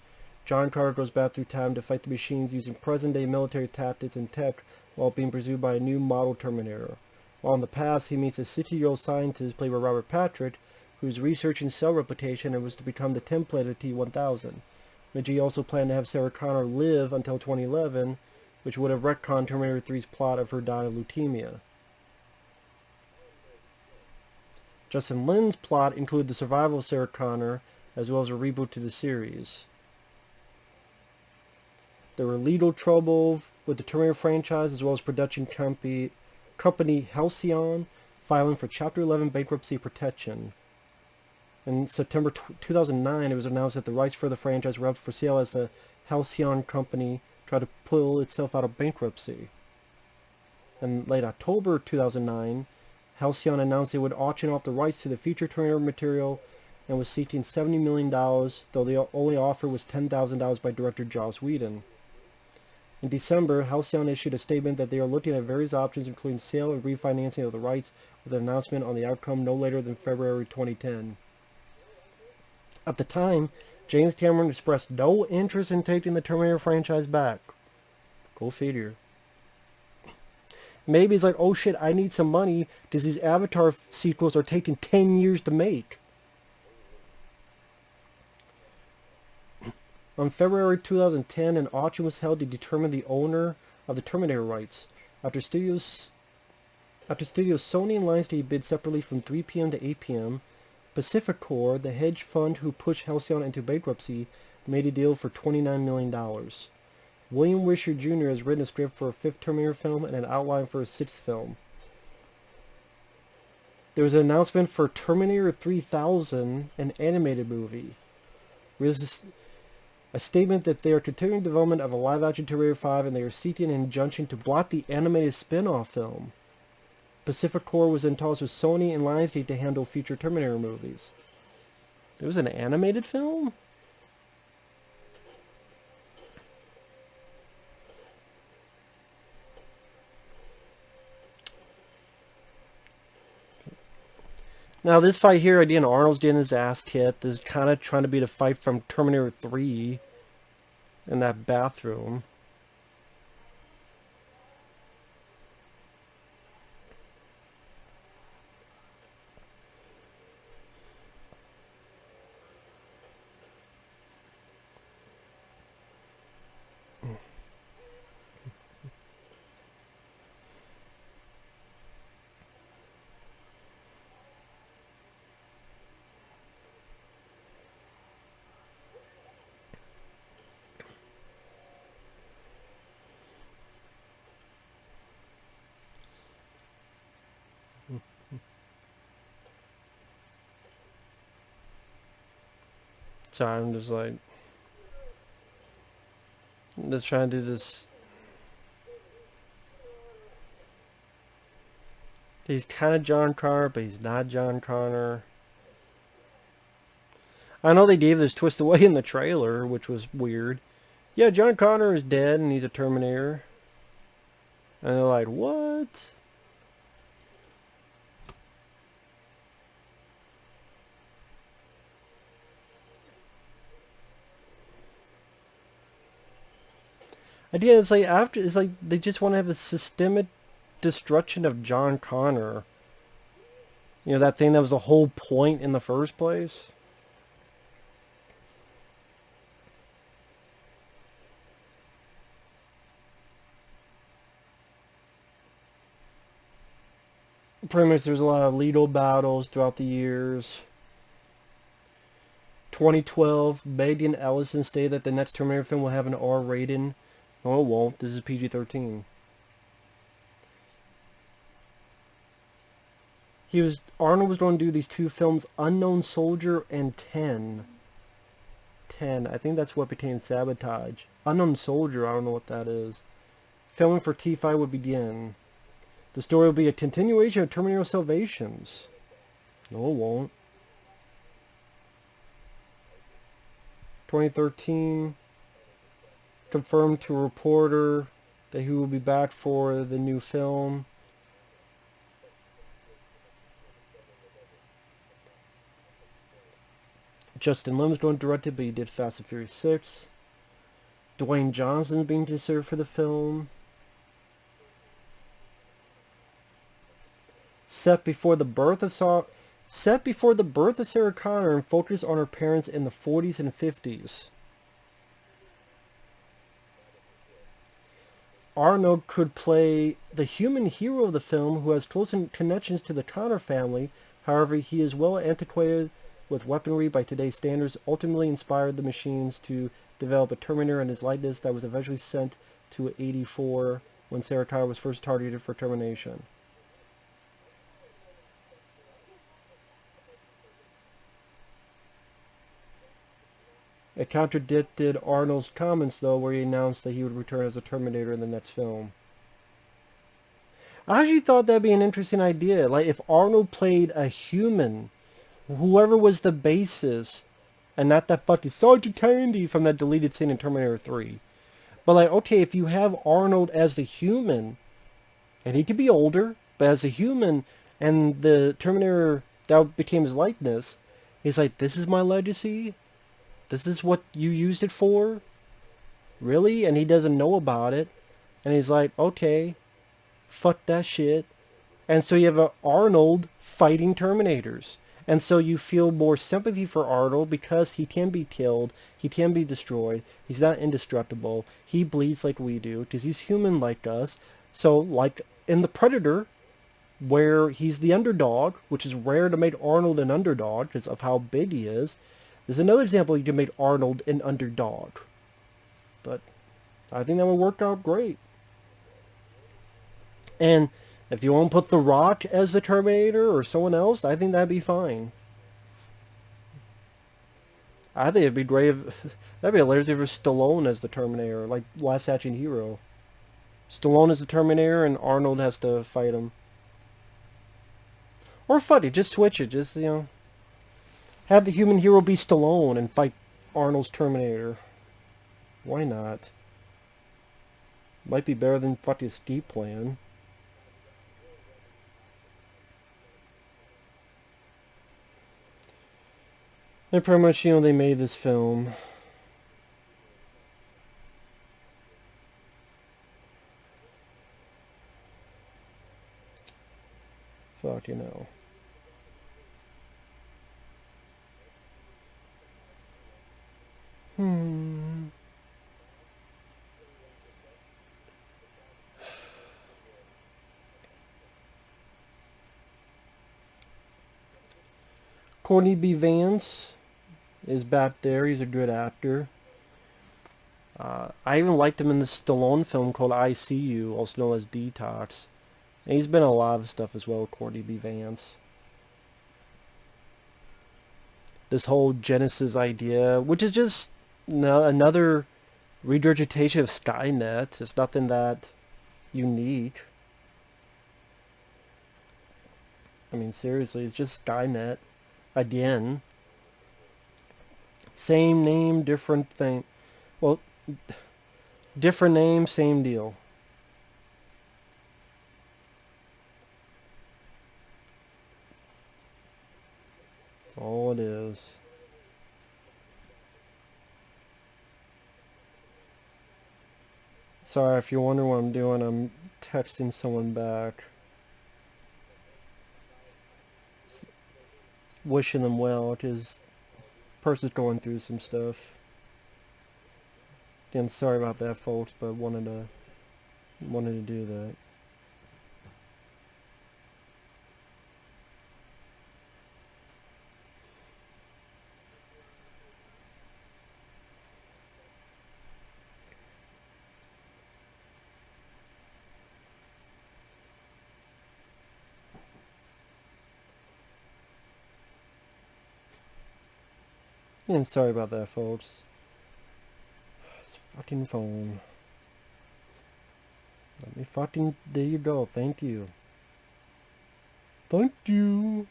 John Carter goes back through time to fight the machines using present-day military tactics and tech while being pursued by a new model Terminator. While in the past, he meets a 60-year-old scientist played by Robert Patrick, who is researching cell replication and was to become the template of T-1000. Magi also planned to have Sarah Connor live until 2011, which would have retconned Terminator 3's plot of her dying of leukemia. Justin Lin's plot included the survival of Sarah Connor, as well as a reboot to the series. There were legal trouble with the Terminator franchise, as well as production company Halcyon filing for Chapter 11 bankruptcy protection. In September 2009, it was announced that the rights for the franchise were up for sale as the Halcyon company tried to pull itself out of bankruptcy. In late October 2009, Halcyon announced it would auction off the rights to the future Terminator material and was seeking $70 million, though the only offer was $10,000 by director Joss Whedon. In December, Halcyon issued a statement that they are looking at various options, including sale and refinancing of the rights, with an announcement on the outcome no later than February 2010. At the time, James Cameron expressed no interest in taking the Terminator franchise back. Go figure. Maybe he's like, oh shit, I need some money because these Avatar sequels are taking 10 years to make. On February 2010, an auction was held to determine the owner of the Terminator rights. After studios Sony and Lionsgate bid separately from 3 p.m. to 8 p.m., Pacificorp, the hedge fund who pushed Halcyon into bankruptcy, made a deal for $29 million. William Wisher Jr. has written a script for a 5th Terminator film and an outline for a 6th film. There was an announcement for Terminator 3000, an animated movie. There's a statement that they are continuing development of a live-action Terminator 5 and they are seeking an injunction to block the animated spin-off film. Pacificorp was in talks with Sony and Lionsgate to handle future Terminator movies. There was an animated film? Now this fight here, again, Arnold's getting his ass kicked. This is kind of trying to be the fight from Terminator 3 in that bathroom. So I'm just like, let's try and do this. He's kind of John Connor, but he's not John Connor. I know they gave this twist away in the trailer, which was weird. Yeah, John Connor is dead and he's a Terminator. And they're like, what? Idea is like it's like they just want to have a systemic destruction of John Connor. You know, that thing that was the whole point in the first place. Pretty much there's a lot of legal battles throughout the years. 2012, Megan Ellison stated that the next Terminator film will have an R rating. No, it won't. This is PG-13. Arnold was going to do these two films, Unknown Soldier and 10. I think that's what became Sabotage. Unknown Soldier, I don't know what that is. Filming for T5 would begin. The story will be a continuation of Terminator Salvations. No, it won't. 2013, confirmed to a reporter that he will be back for the new film. Justin Lin was going to direct it, but he did Fast and Furious 6. Dwayne Johnson is being considered for the film. Set before the birth of Sarah Connor and focused on her parents in the 40s and 50s. Arnold could play the human hero of the film who has close connections to the Connor family. However, he is well antiquated with weaponry by today's standards, ultimately inspired the machines to develop a Terminator in his likeness that was eventually sent to 84 when Sarah Connor was first targeted for termination. It contradicted Arnold's comments, though, where he announced that he would return as a Terminator in the next film. I actually thought that'd be an interesting idea. Like, if Arnold played a human whoever was the basis, and not that fucking Sergeant Tandy from that deleted scene in Terminator 3. But like, okay, if you have Arnold as the human, and he could be older, but as a human, and the Terminator that became his likeness, he's like, this is my legacy? This is what you used it for? Really? And he doesn't know about it. And he's like, okay, fuck that shit. And so you have a Arnold fighting Terminators. And so you feel more sympathy for Arnold because he can be killed, he can be destroyed, he's not indestructible, he bleeds like we do because he's human like us. So like in The Predator, where he's the underdog, which is rare to make Arnold an underdog because of how big he is, there's another example you can make Arnold an underdog. But I think that would work out great. And if you want to put The Rock as the Terminator or someone else, I think that'd be fine. I think it'd be great if... That'd be hilarious if it was Stallone as the Terminator, like Last Action Hero. Stallone is the Terminator and Arnold has to fight him. Or fuck it, just switch it. Just, you know... Have the human hero be Stallone and fight Arnold's Terminator. Why not? Might be better than fucking Steve Plan. And pretty much, you know, they made this film. Fuck, you know. Courtney B. Vance is back there. He's a good actor. I even liked him in the Stallone film called I See You, also known as Detox. And he's been in a lot of stuff as well, Courtney B. Vance. This whole Genisys idea, which is just another regurgitation of Skynet. It's nothing that unique. I mean, seriously, it's just Skynet. Again. Same name, different thing. Well, different name, same deal. That's all it is. Sorry, if you're wondering what I'm doing, I'm texting someone back. Wishing them well, because person's going through some stuff. Again, sorry about that, folks, but wanted to do that. And sorry about that, folks. This fucking phone. Let me fucking... There you go. Thank you. Thank you.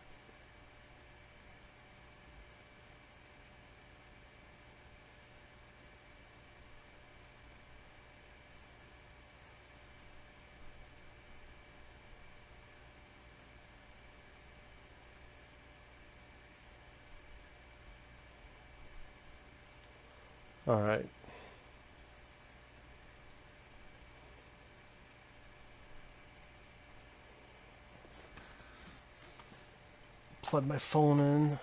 Alright. Plug my phone in.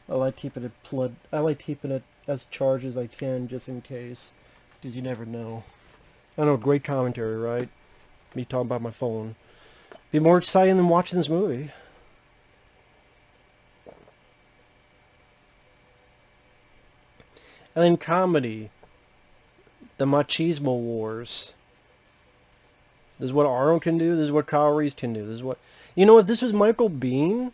I like keeping it plugged. I like keeping it as charged as I can just in case. Because you never know. I know, great commentary, right? Me talking about my phone. Be more exciting than watching this movie. And then comedy. The machismo wars. This is what Arnold can do. This is what Kyle Reese can do. This is what... You know, if this was Michael Biehn,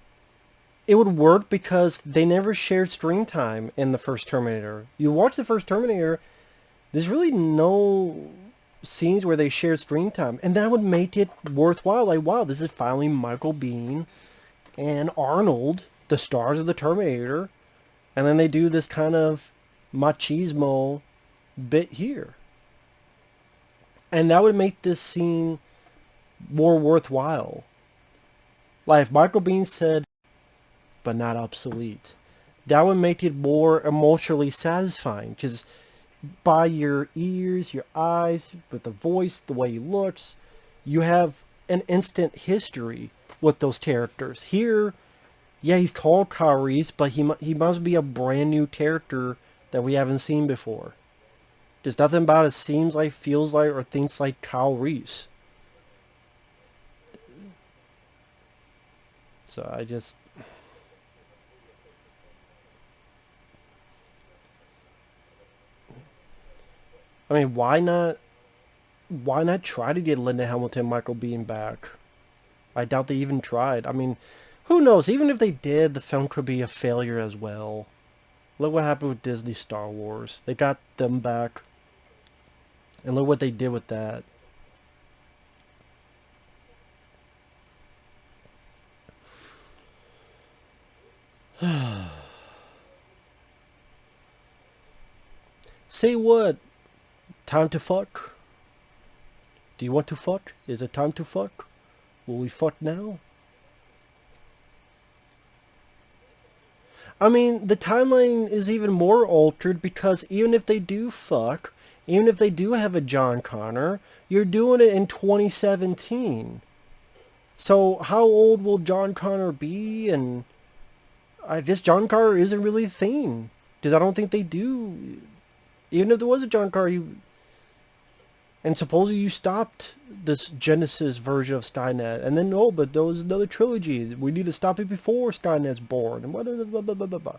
it would work because they never shared screen time in the first Terminator. You watch the first Terminator, there's really no scenes where they shared screen time. And that would make it worthwhile. Like, wow, this is finally Michael Biehn and Arnold the stars of the Terminator, and then they do this kind of machismo bit here. And that would make this scene more worthwhile. Like if Michael Biehn said, but not obsolete, that would make it more emotionally satisfying. Because by your ears, your eyes, with the voice, the way he looks, you have an instant history with those characters. Here, yeah, he's called Kyle Reese, but he must be a brand new character that we haven't seen before. There's nothing about it seems like, feels like, or thinks like Kyle Reese. So I mean, why not? Why not try to get Linda Hamilton, Michael Biehn back? I doubt they even tried. I mean, who knows? Even if they did, the film could be a failure as well. Look what happened with Disney Star Wars. They got them back, and look what they did with that. Say what? Time to fuck? Do you want to fuck? Is it time to fuck? Will we fuck now? I mean, the timeline is even more altered because even if they do fuck, even if they do have a John Connor, you're doing it in 2017. So how old will John Connor be? And I guess John Connor isn't really a thing. Because I don't think they do. Even if there was a John Connor, and supposedly you stopped this Genisys version of Skynet, and then no, but there was another trilogy. We need to stop it before Skynet's born, and blah blah blah blah blah blah blah.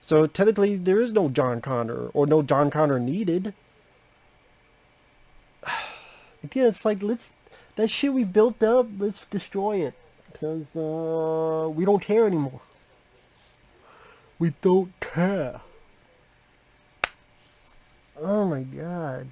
So technically, there is no John Connor, or no John Connor needed. Again, it's like that shit we built up. Let's destroy it because we don't care anymore. We don't care. Oh my god.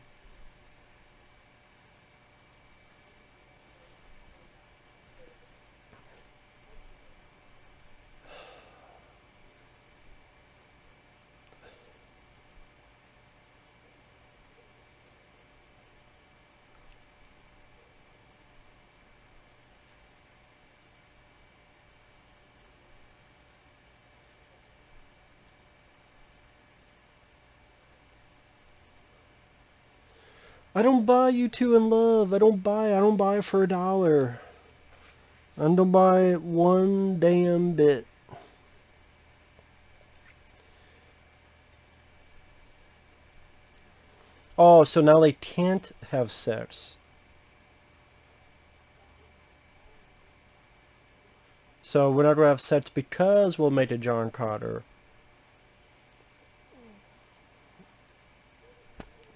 I don't buy you two in love. I don't buy it for $1. I don't buy it one damn bit. Oh, so now they can't have sex. So we're not gonna have sex because we'll make a John Connor.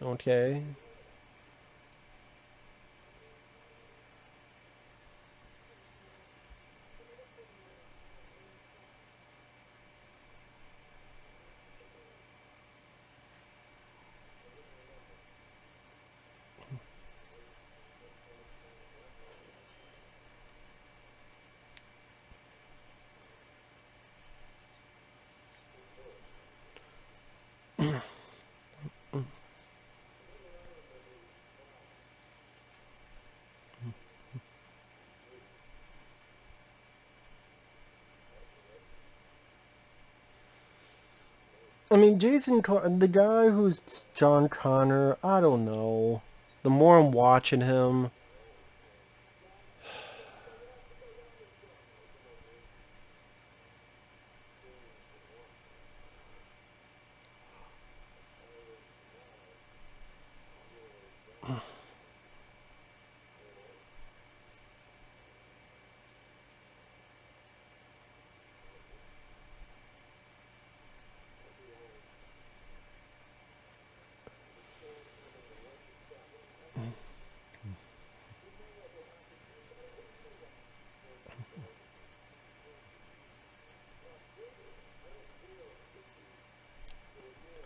Okay. I mean, the guy who's John Connor, I don't know. The more I'm watching him,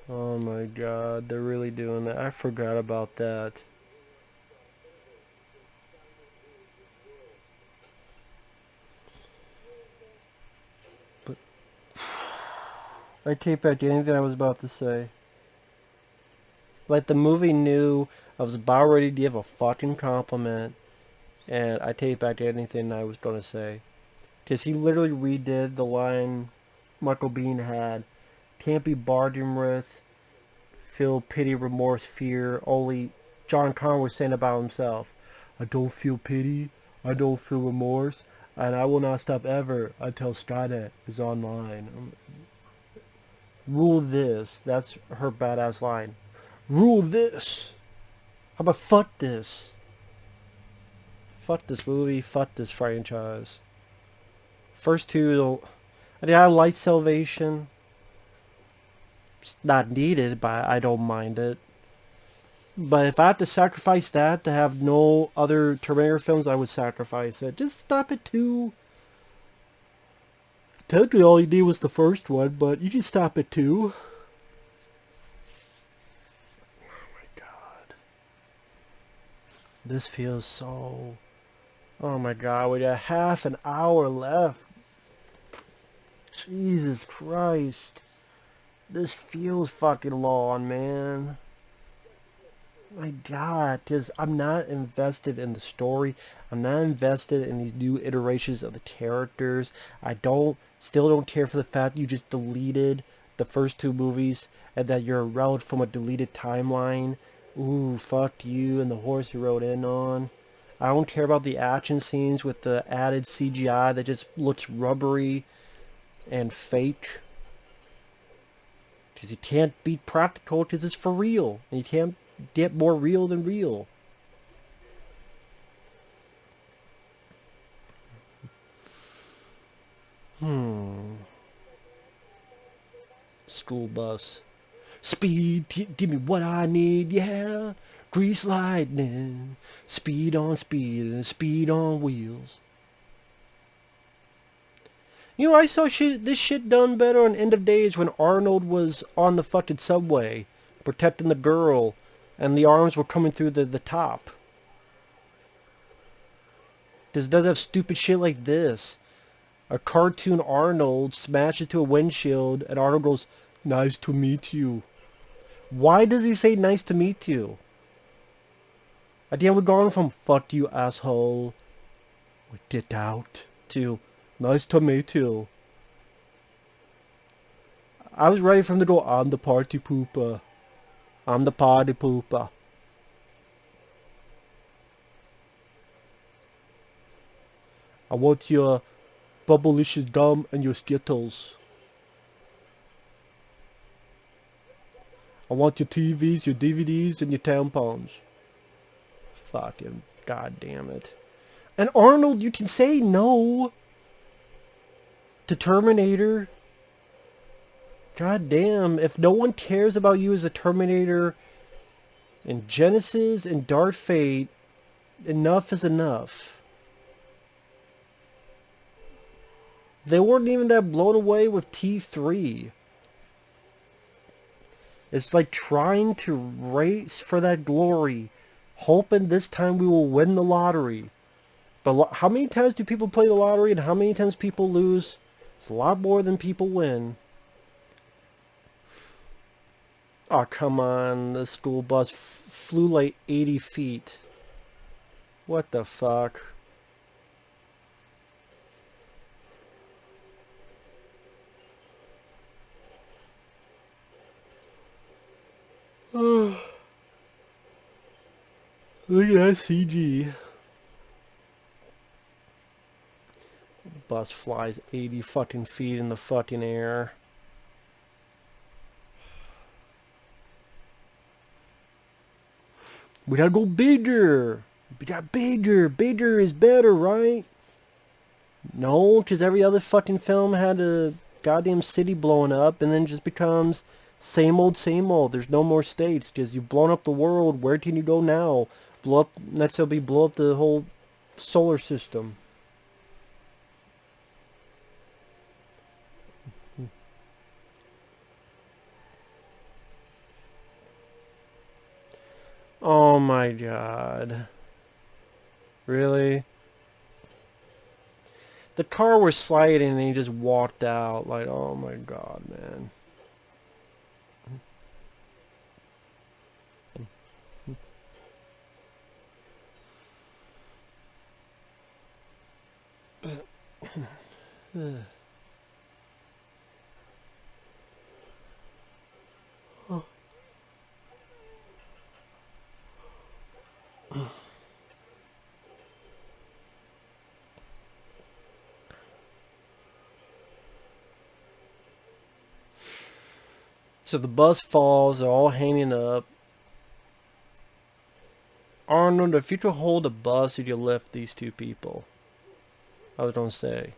oh my god, they're really doing that. I forgot about that. I take back anything I was about to say. Like the movie knew I was about ready to give a fucking compliment, and I take back anything I was gonna say. Because he literally redid the line Michael Biehn had. Can't be bargained with. Feel pity, remorse, fear. Only John Connor was saying about himself. I don't feel pity. I don't feel remorse. And I will not stop ever until Skynet is online. Rule this. That's her badass line. Rule this. How about fuck this? Fuck this movie. Fuck this franchise. First two, I like Salvation. It's not needed, but I don't mind it. But if I have to sacrifice that to have no other Terminator films, I would sacrifice it. Just stop at 2. Technically, all you need was the first one, but you can stop at 2. Oh my god. This feels so... Oh my god, we got half an hour left. Jesus Christ. This feels fucking long, man. My god, because I'm not invested in the story. I'm not invested in these new iterations of the characters. Still don't care for the fact that you just deleted the first 2 movies and that you're a relic from a deleted timeline. Ooh, fuck you and the horse you rode in on. I don't care about the action scenes with the added CGI that just looks rubbery and fake. Because you can't beat practical because it's for real. And you can't get more real than real. School bus. Speed, give me what I need, yeah. Grease lightning. Speed on speed and speed on wheels. You know, I saw this shit done better on End of Days when Arnold was on the fucking subway protecting the girl and the arms were coming through the top. Because it does have stupid shit like this. A cartoon Arnold smashes into a windshield and Arnold goes, "Nice to meet you." Why does he say nice to meet you? At the end we're going from fuck you asshole, we get out, to nice to meet you. I was ready for him to go, I'm the party pooper. I'm the party pooper. I want your bubblicious gum and your Skittles. I want your TVs, your DVDs, and your tampons. Fucking goddamn it. And Arnold, you can say no to Terminator. God damn, if no one cares about you as a Terminator in Genisys and Dark Fate, enough is enough. They weren't even that blown away with T3. It's like trying to race for that glory, hoping this time we will win the lottery. But how many times do people play the lottery and how many times people lose? It's a lot more than people win. Oh, come on. The school bus flew like 80 feet. What the fuck? Look at that CG. Bus flies 80 fucking feet in the fucking air. We gotta go bigger. We got bigger. Bigger is better, right? No, because every other fucking film had a goddamn city blowing up and then just becomes same old, same old. There's no more states because you've blown up the world. Where can you go now? Blow up, next it'll be blow up the whole solar system. Oh my god. Really? The car was sliding and he just walked out. Like, oh my god, man. So the bus falls, they're all hanging up. Arnold, if you could hold a bus, would you lift these two people? I was gonna say.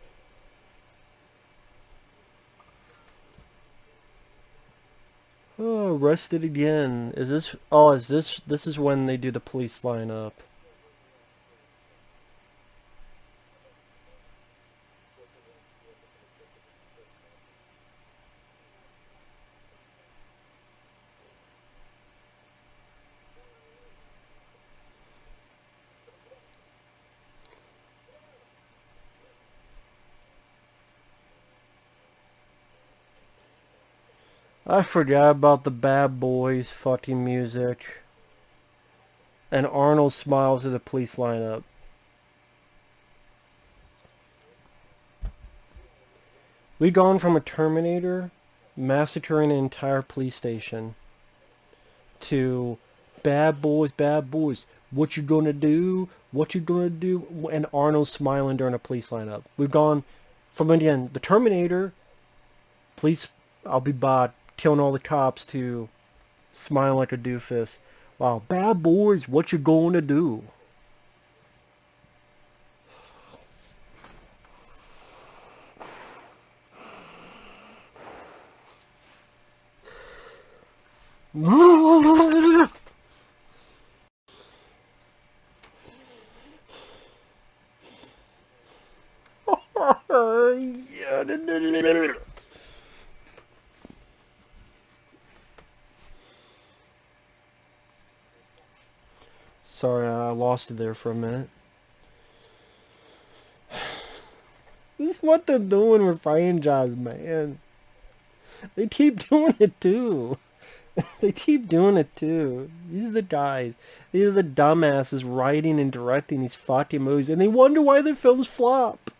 Oh, arrested again. Is this... Oh, is this... This is when they do the police line up. I forgot about the Bad Boys fucking music. And Arnold smiles at the police lineup. We've gone from a Terminator massacring an entire police station to bad boys, what you gonna do? What you gonna do? And Arnold smiling during a police lineup. We've gone from, again, the Terminator, police, I'll be bad, killing all the cops, to smiling like a doofus. Wow, bad boys, what you gonna do? Sorry, I lost it there for a minute. This is what they're doing with franchise, man. They keep doing it too. They keep doing it too. These are the guys. These are the dumbasses writing and directing these fucking movies, and they wonder why their films flop.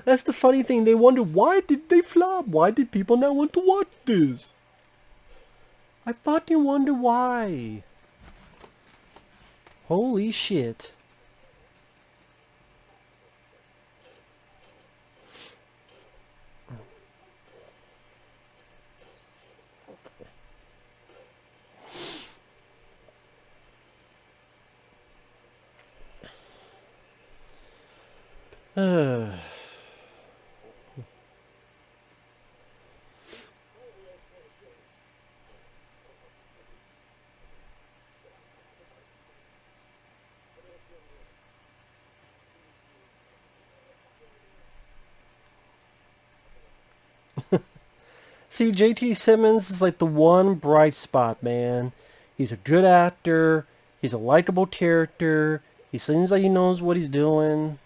That's the funny thing. They wonder, why did they flop? Why did people not want to watch this? I fucking wonder why. Holy shit. See, J.T. Simmons is like the one bright spot, man. He's a good actor. He's a likable character. He seems like he knows what he's doing.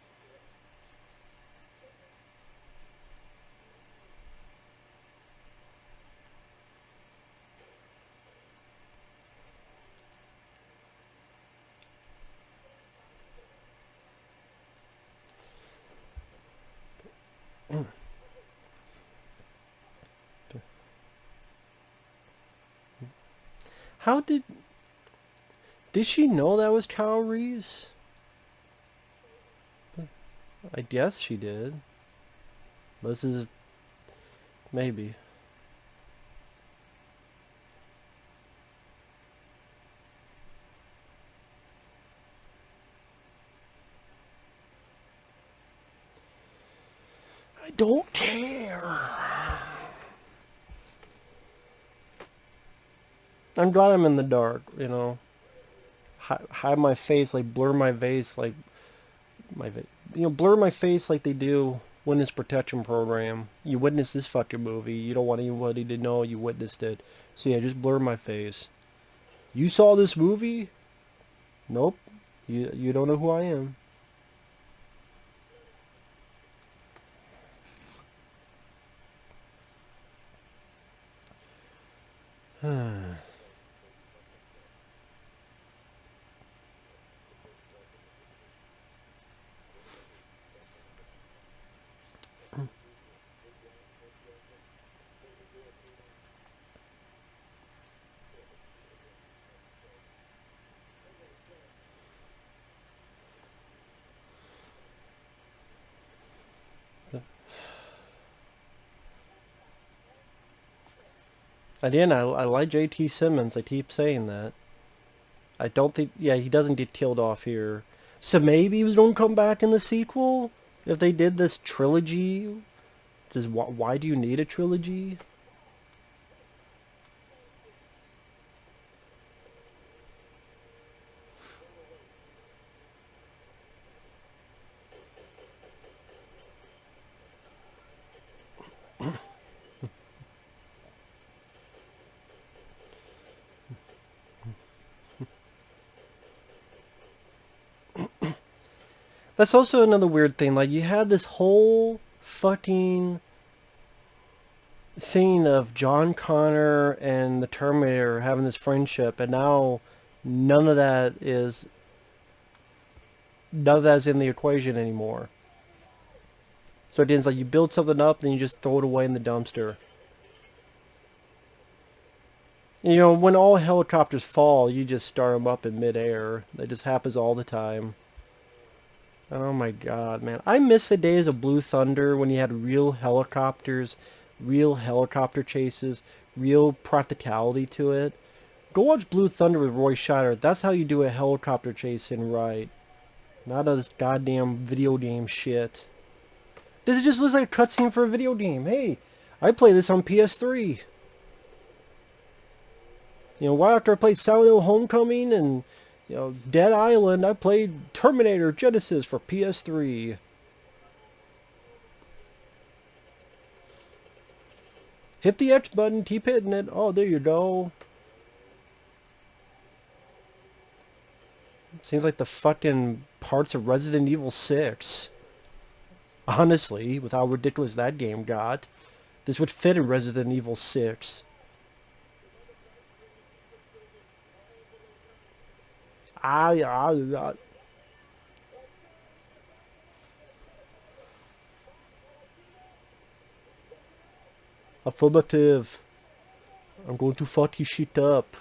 How did she know that was Kyle Reese? I guess she did. This is... maybe. I don't care. I'm glad I'm in the dark, you know. Hide my face, like blur my face, like blur my face like they do witness protection program. You witness this fucking movie. You don't want anybody to know you witnessed it. So yeah, just blur my face. You saw this movie? Nope. You don't know who I am. Again, I like JT Simmons. I keep saying that. I don't think... Yeah, he doesn't get killed off here. So maybe he was going to come back in the sequel? If they did this trilogy? Why do you need a trilogy? That's also another weird thing. Like, you had this whole fucking thing of John Connor and the Terminator having this friendship, and now none of that is in the equation anymore. So it's like you build something up, then you just throw it away in the dumpster. You know, when all helicopters fall, you just start them up in midair. That just happens all the time. Oh my god, man. I miss the days of Blue Thunder when you had real helicopters, real helicopter chases, real practicality to it. Go watch Blue Thunder with Roy Scheider. That's how you do a helicopter chasing right. Not this goddamn video game shit. This just looks like a cutscene for a video game. Hey, I play this on PS3. You know, right after I played Silent Hill Homecoming and, you know, Dead Island, I played Terminator Genisys for PS3. Hit the X button, keep hitting it. Oh, there you go. Seems like the fucking parts of Resident Evil 6. Honestly, with how ridiculous that game got. This would fit in Resident Evil 6. Affirmative. I'm going to fuck your shit up.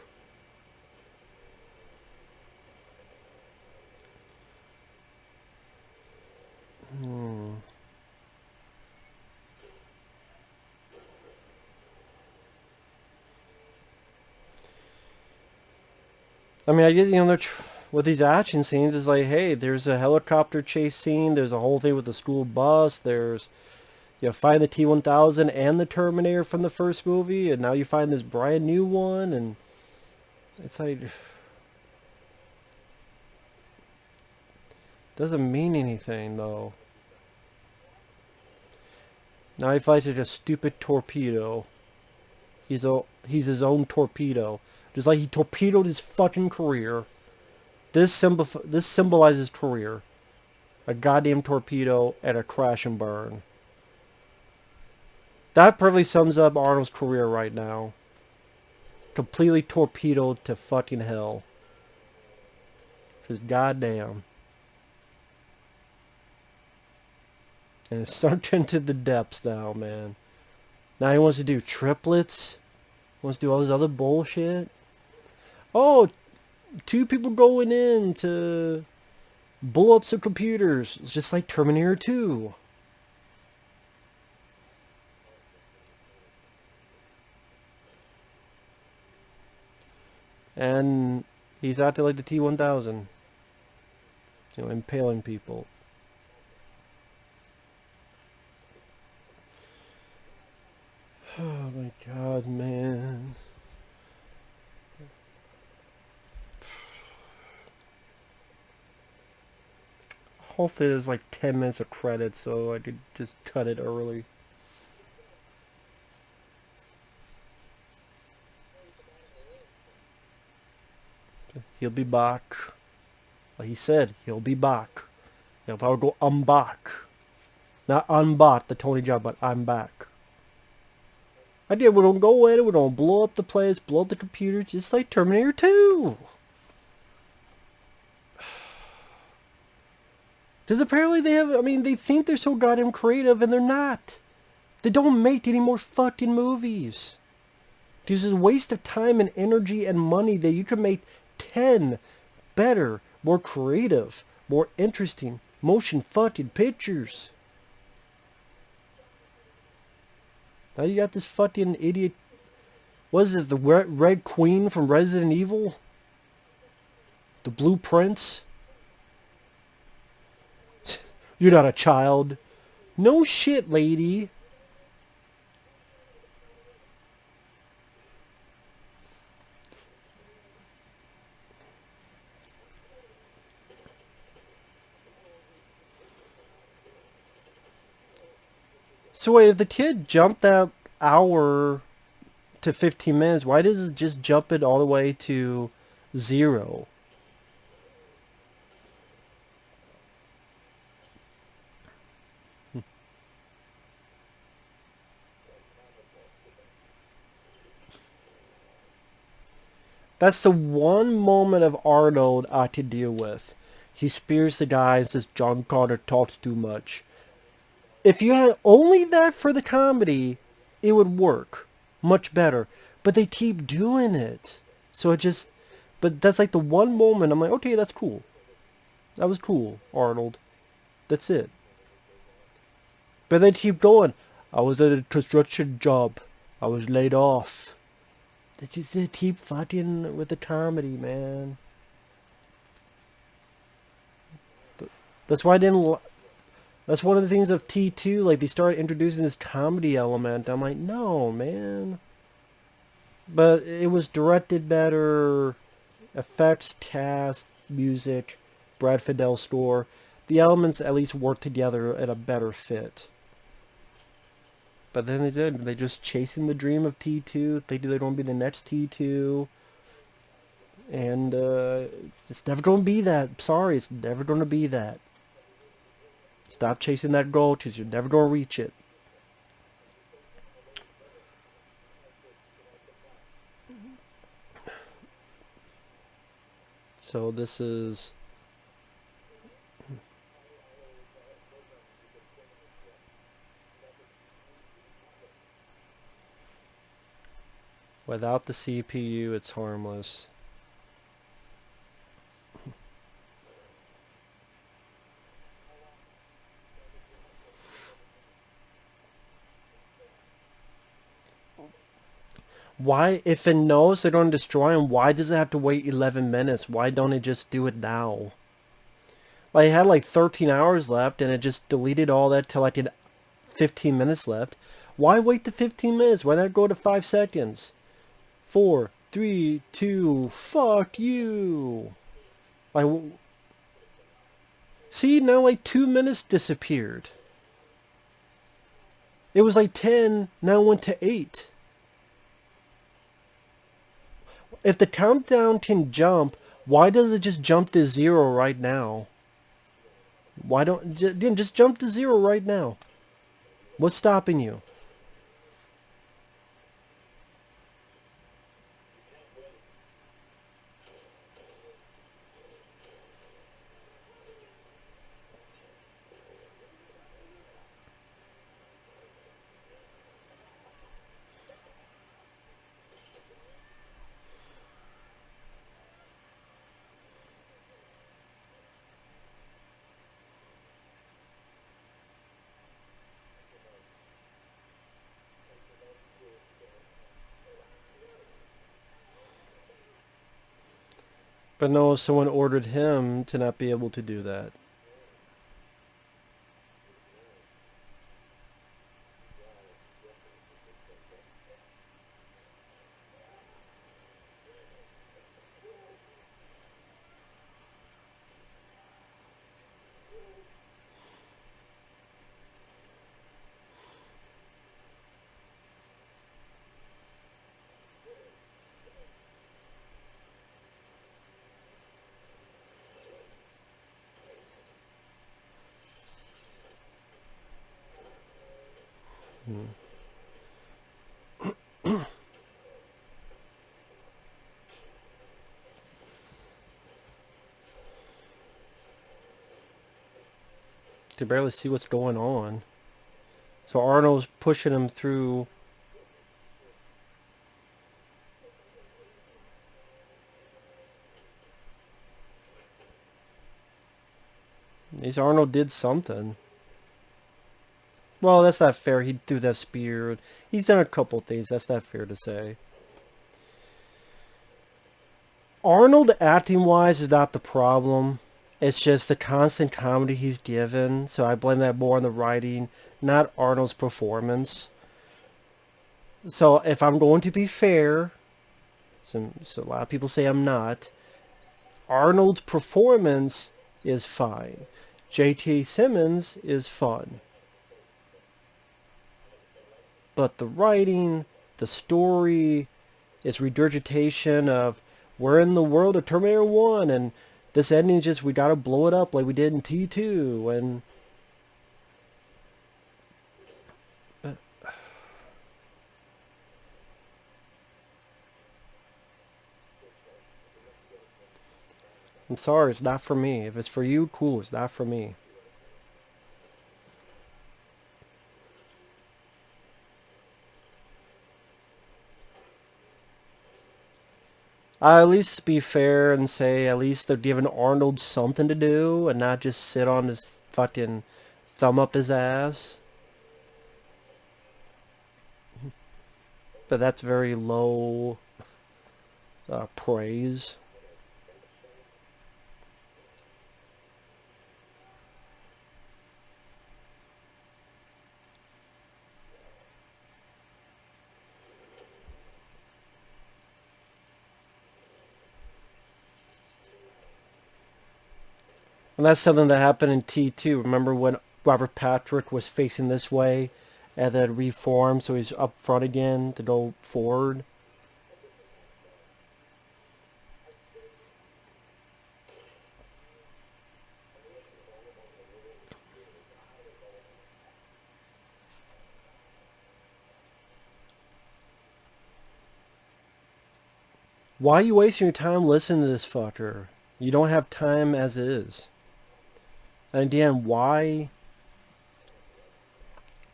I mean, I guess, you know, with these action scenes, it's like, hey, there's a helicopter chase scene, there's a whole thing with the school bus, there's, you know, find the T-1000 and the Terminator from the first movie, and now you find this brand new one, and it's like, doesn't mean anything, though. Now he fights like a stupid torpedo. He's his own torpedo. Just like he torpedoed his fucking career. This symbolizes career. A goddamn torpedo and a crash and burn. That perfectly sums up Arnold's career right now. Completely torpedoed to fucking hell. Just goddamn. And it's sunk into the depths now, man. Now he wants to do triplets. He wants to do all this other bullshit. Oh, 2 people going in to blow up some computers. It's just like Terminator 2. And he's acting like the T-1000. You know, impaling people. Oh my god, man. Hopefully there's like 10 minutes of credits so I could just cut it early. He'll be back. Like he said, he'll be back. He'll probably go, I'm back. Not unbought the Tony Jaa, but I'm back. Idea, we're gonna go in, we're gonna blow up the place, blow up the computer, just like Terminator 2. Because apparently they have, I mean, they think they're so goddamn creative, and they're not. They don't make any more fucking movies. This is a waste of time and energy and money that you could make 10 better, more creative, more interesting motion fucking pictures. Now you got this fucking idiot. What is it, the Red Queen from Resident Evil? The Blue Prince? You're not a child. No shit, lady. So wait, if the kid jumped that hour to 15 minutes, why does it just jump it all the way to 0? That's the one moment of Arnold I could deal with. He spears the guy and says John Connor talks too much. If you had only that for the comedy, it would work much better. But they keep doing it. So it just... But that's like the one moment I'm like, okay, that's cool. That was cool, Arnold. That's it. But they keep going. I was at a construction job. I was laid off. They keep fighting with the comedy, man. That's why I didn't... That's one of the things of T2, like, they started introducing this comedy element. I'm like, no, man. But it was directed better, effects, cast, music, Brad Fidel score. The elements at least worked together at a better fit. But then they did. They just chasing the dream of T2, thinking they're going to be the next T2. And it's never going to be that. Sorry, it's never going to be that. Stop chasing that goal because you're never going to reach it. So this is... Without the CPU, it's harmless. Why, if it knows they're going to destroy him, why does it have to wait 11 minutes? Why don't it just do it now? Like, it had like 13 hours left, and it just deleted all that till like 15 minutes left. Why wait the 15 minutes? Why not go to 5 seconds? 4, 3, 2, fuck you. Like, see, now like 2 minutes disappeared. It was like 10, now it went to 8. If the countdown can jump, why does it just jump to 0 right now? Why don't... Just jump to 0 right now. What's stopping you? But no, someone ordered him to not be able to do that. Can barely see what's going on. So Arnold's pushing him through. At least Arnold did something. Well, that's not fair. He threw that spear. He's done a couple things. That's not fair to say. Arnold, acting-wise, is not the problem. It's just the constant comedy he's given. So I blame that more on the writing, not Arnold's performance. So if I'm going to be fair, so a lot of people say I'm not, Arnold's performance is fine. J.K. Simmons is fun. But the writing, the story, is regurgitation of we're in the world of Terminator 1 and this ending is just we gotta blow it up like we did in T2 and I'm sorry, it's not for me. If it's for you, cool, it's not for me. I at least be fair and say at least they're giving Arnold something to do and not just sit on his fucking thumb up his ass. But that's very low praise. And that's something that happened in T2. Remember when Robert Patrick was facing this way and then reformed so he's up front again to go forward? Why are you wasting your time listening to this fucker? You don't have time as is. And again, why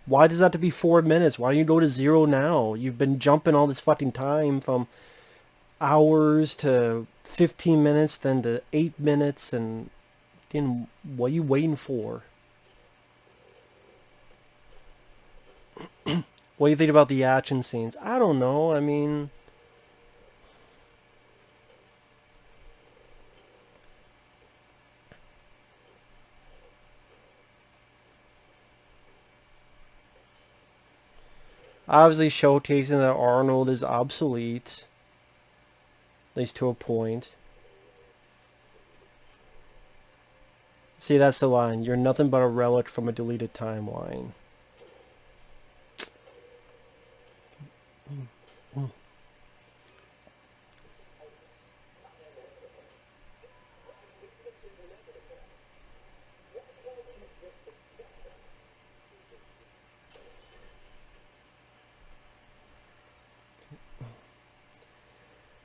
does that have to be 4 minutes? Why don't you go to 0 now? You've been jumping all this fucking time from hours to 15 minutes, then to 8 minutes, and then what are you waiting for? What do you think about the action scenes? I don't know. I mean, obviously showcasing that Arnold is obsolete, at least to a point. See, that's the line. You're nothing but a relic from a deleted timeline.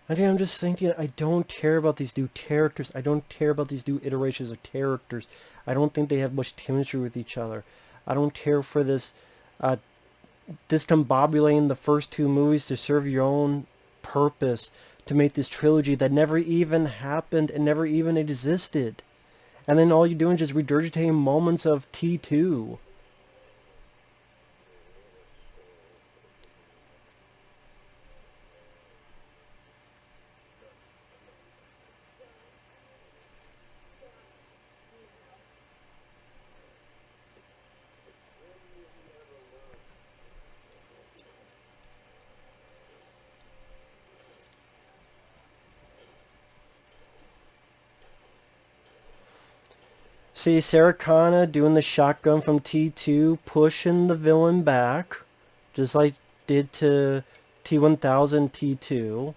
I'm just thinking, I don't care about these new characters. I don't care about these new iterations of characters. I don't think they have much chemistry with each other. I don't care for this discombobulating the first two movies to serve your own purpose, to make this trilogy that never even happened and never even existed. And then all you're doing is just regurgitating moments of T2. See Sarah Connor doing the shotgun from T2, pushing the villain back, just like did to T1000 T2.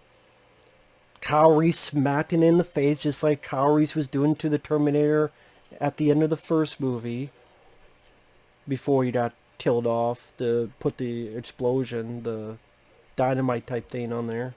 Kyle Reese smacking in the face, just like Kyle Reese was doing to the Terminator at the end of the first movie, before he got killed off to put the explosion, the dynamite type thing on there.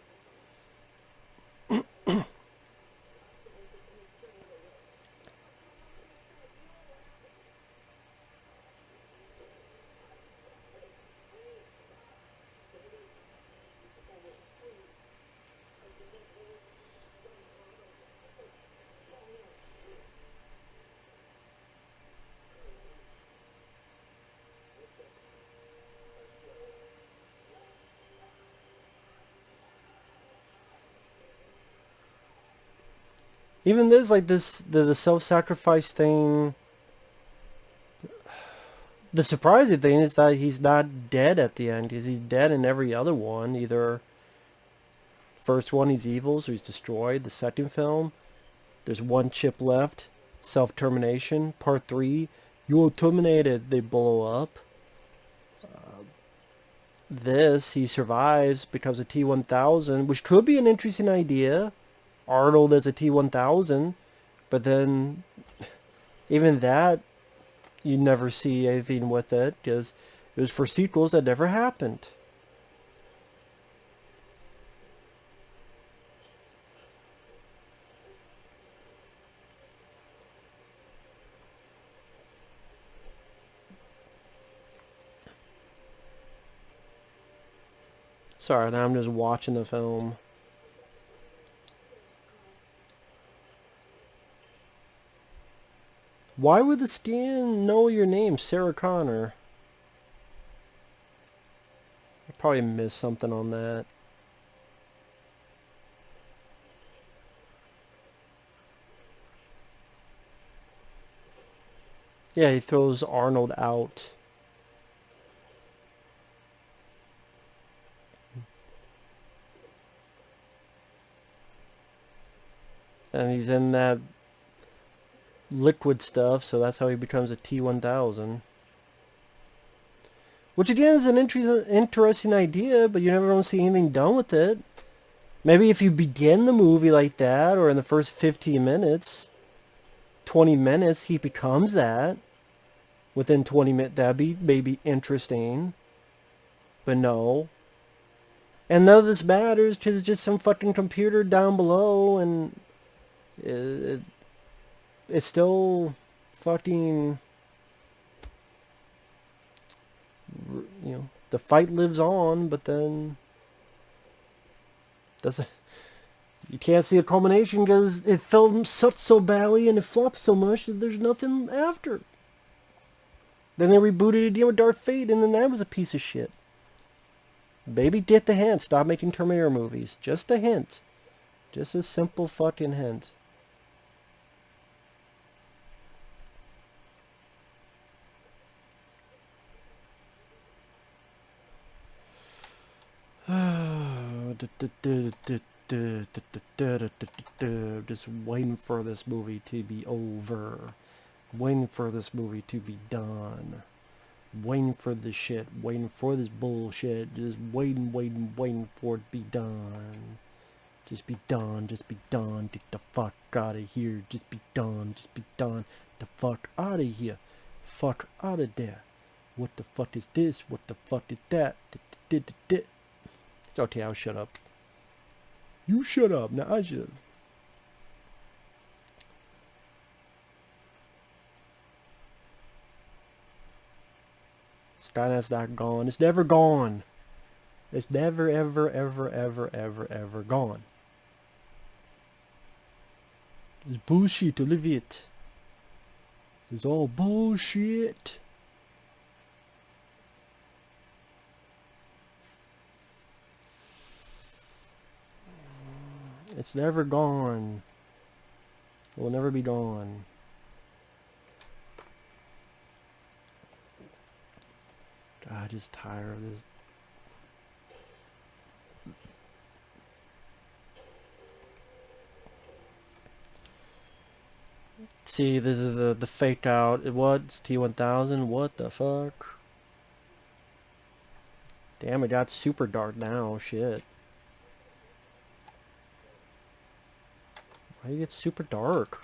Even this, like this, the self-sacrifice thing. The surprising thing is that he's not dead at the end, because he's dead in every other one. Either first one he's evil, so he's destroyed. The second film, there's one chip left. Self-termination. Part 3, you're terminated. They blow up. This, he survives, becomes a T-1000, which could be an interesting idea. Arnold as a T-1000, but then even that, you never see anything with it, because it was for sequels that never happened. Sorry, now I'm just watching the film. Why would the scan know your name, Sarah Connor? I probably missed something on that. Yeah, he throws Arnold out. And he's in that liquid stuff, so that's how he becomes a T-1000. Which again is an interesting idea, but you never don't see anything done with it. Maybe if you begin the movie like that, or in the first 15 minutes, 20 minutes, he becomes that. Within 20 minutes, that'd be maybe interesting. But no. And none of this matters, because it's just some fucking computer down below, and it's still fucking, you know, the fight lives on, but then doesn't. You can't see a culmination because it filmed such so badly and it flopped so much that there's nothing after. Then they rebooted it again with Darth Vader, and then that was a piece of shit. Maybe get the hint. Stop making Terminator movies. Just a hint. Just a simple fucking hint. Just waiting for this movie to be over. Waiting for this movie to be done. Waiting for this shit. Waiting for this bullshit. Just waiting for it to be done. Just be done. Just be done. Get the fuck out of here. Just be done. Just be done. The fuck out of here. Fuck out of there. What the fuck is this? What the fuck is that? Okay, I'll shut up. You shut up. Now I should. Skynet's not gone. It's never gone. It's never, ever gone. It's bullshit, Olivia. It's all bullshit. It's never gone. It will never be gone. God, I'm just tired of this. See, this is the fake out. What's T-1000? What the fuck? Damn, it got super dark now. Shit. Why do you get super dark?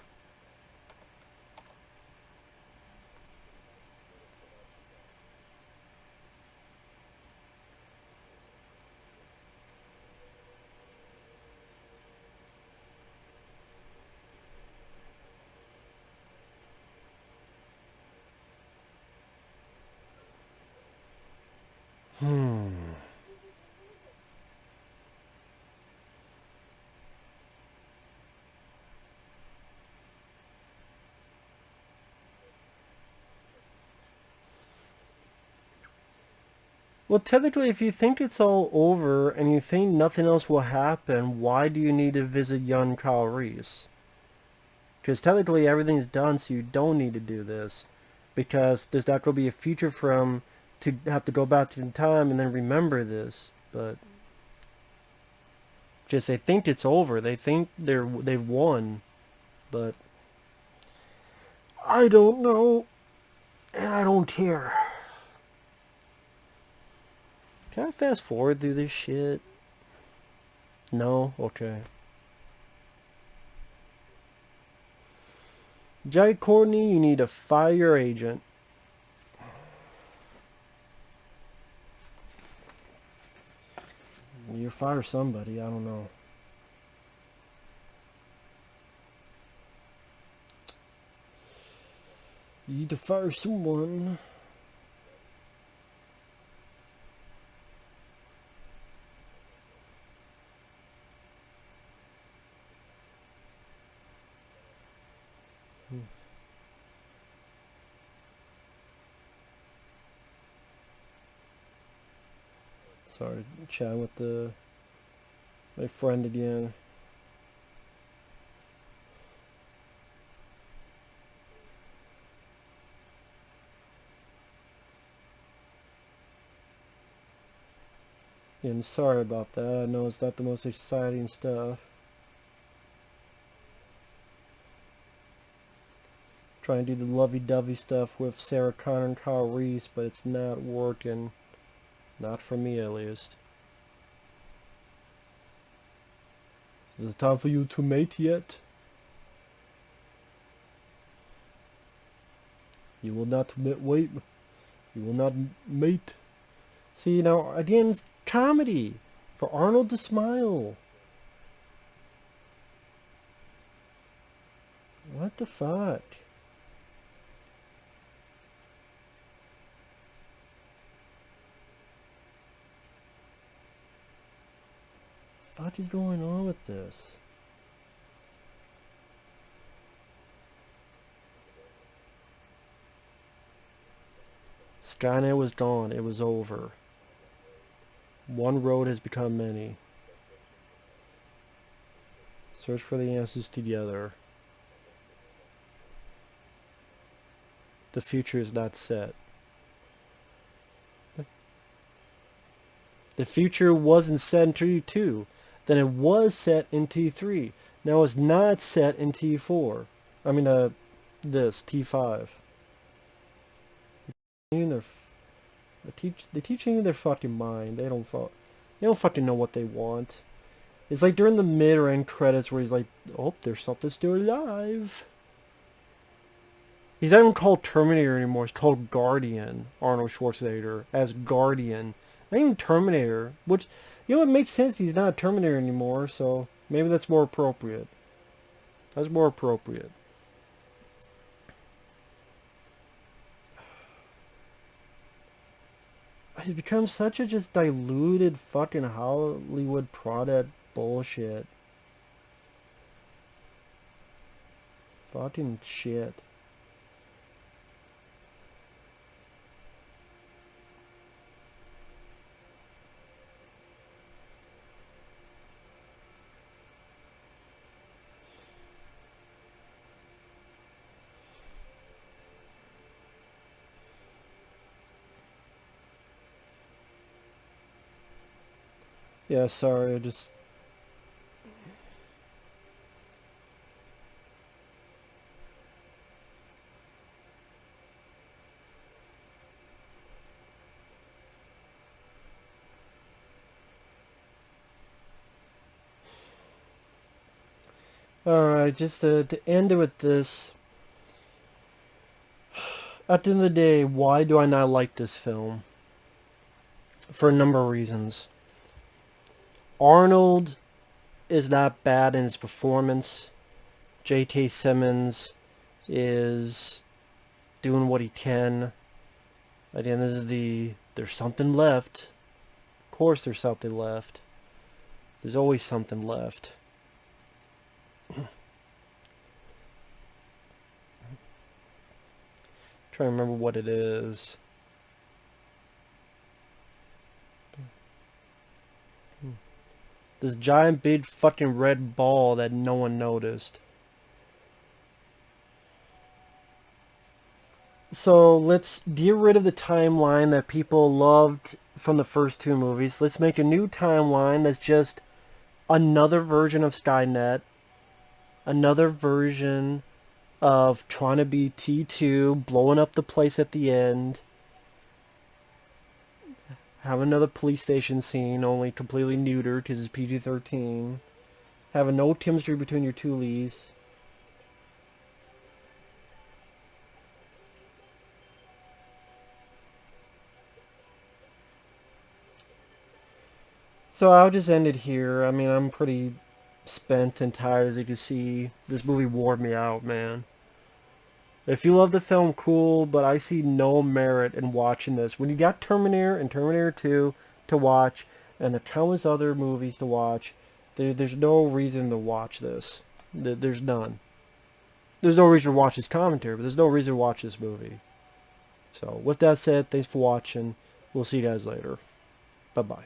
Well, technically, if you think it's all over and you think nothing else will happen, why do you need to visit young Kyle Reese? Because technically everything's done, so you don't need to do this. Because there's not going to be a future for him to have to go back in time and then remember this. But just they think it's over. They think they've won. But I don't know. And I don't care. Can I fast forward through this shit? No? Okay. Jai Courtney, you need to fire your agent. You fire somebody, I don't know. You need to fire someone. Sorry, chatting with my friend again. And sorry about that. I know it's not the most exciting stuff. Trying to do the lovey-dovey stuff with Sarah Connor and Kyle Reese, but it's not working. Not for me, at least. Is it time for you to mate yet? You will not wait. You will not mate. See, now, again, it's comedy. For Arnold to smile. What the fuck? What is going on with this? Skynet was gone. It was over. One road has become many. Search for the answers together. The future is not set. The future wasn't set in T2. Then it was set in T3. Now it's not set in T4. I mean, this T5. They teaching you their fucking mind. They don't fucking know what they want. It's like during the mid or end credits where he's like, "Oh, there's something still alive." He's not even called Terminator anymore. He's called Guardian. Arnold Schwarzenegger as Guardian. Not even Terminator. Which, you know, it makes sense. He's not a Terminator anymore. So maybe that's more appropriate. That's more appropriate. He's become such a just diluted fucking Hollywood product bullshit. Fucking shit. Yeah, sorry, I just... Alright, just to end it with this. At the end of the day, why do I not like this film? For a number of reasons. Arnold is not bad in his performance. J.K. Simmons is doing what he can. Again, this is there's something left. Of course there's something left. There's always something left. Trying to remember what it is. This giant big fucking red ball that no one noticed. So let's get rid of the timeline that people loved from the first two movies. Let's make a new timeline that's just another version of Skynet, another version of trying to be T2, blowing up the place at the end, have another police station scene, only completely neutered because it's PG-13, have no chemistry between your two leads. So I'll just end it here. I mean, I'm pretty spent and tired, as you can see. This movie wore me out, man. If you love the film, cool, but I see no merit in watching this. When you got Terminator and Terminator 2 to watch, and the countless other movies to watch, there's no reason to watch this. There's none. There's no reason to watch this commentary, but there's no reason to watch this movie. So, with that said, thanks for watching. We'll see you guys later. Bye-bye.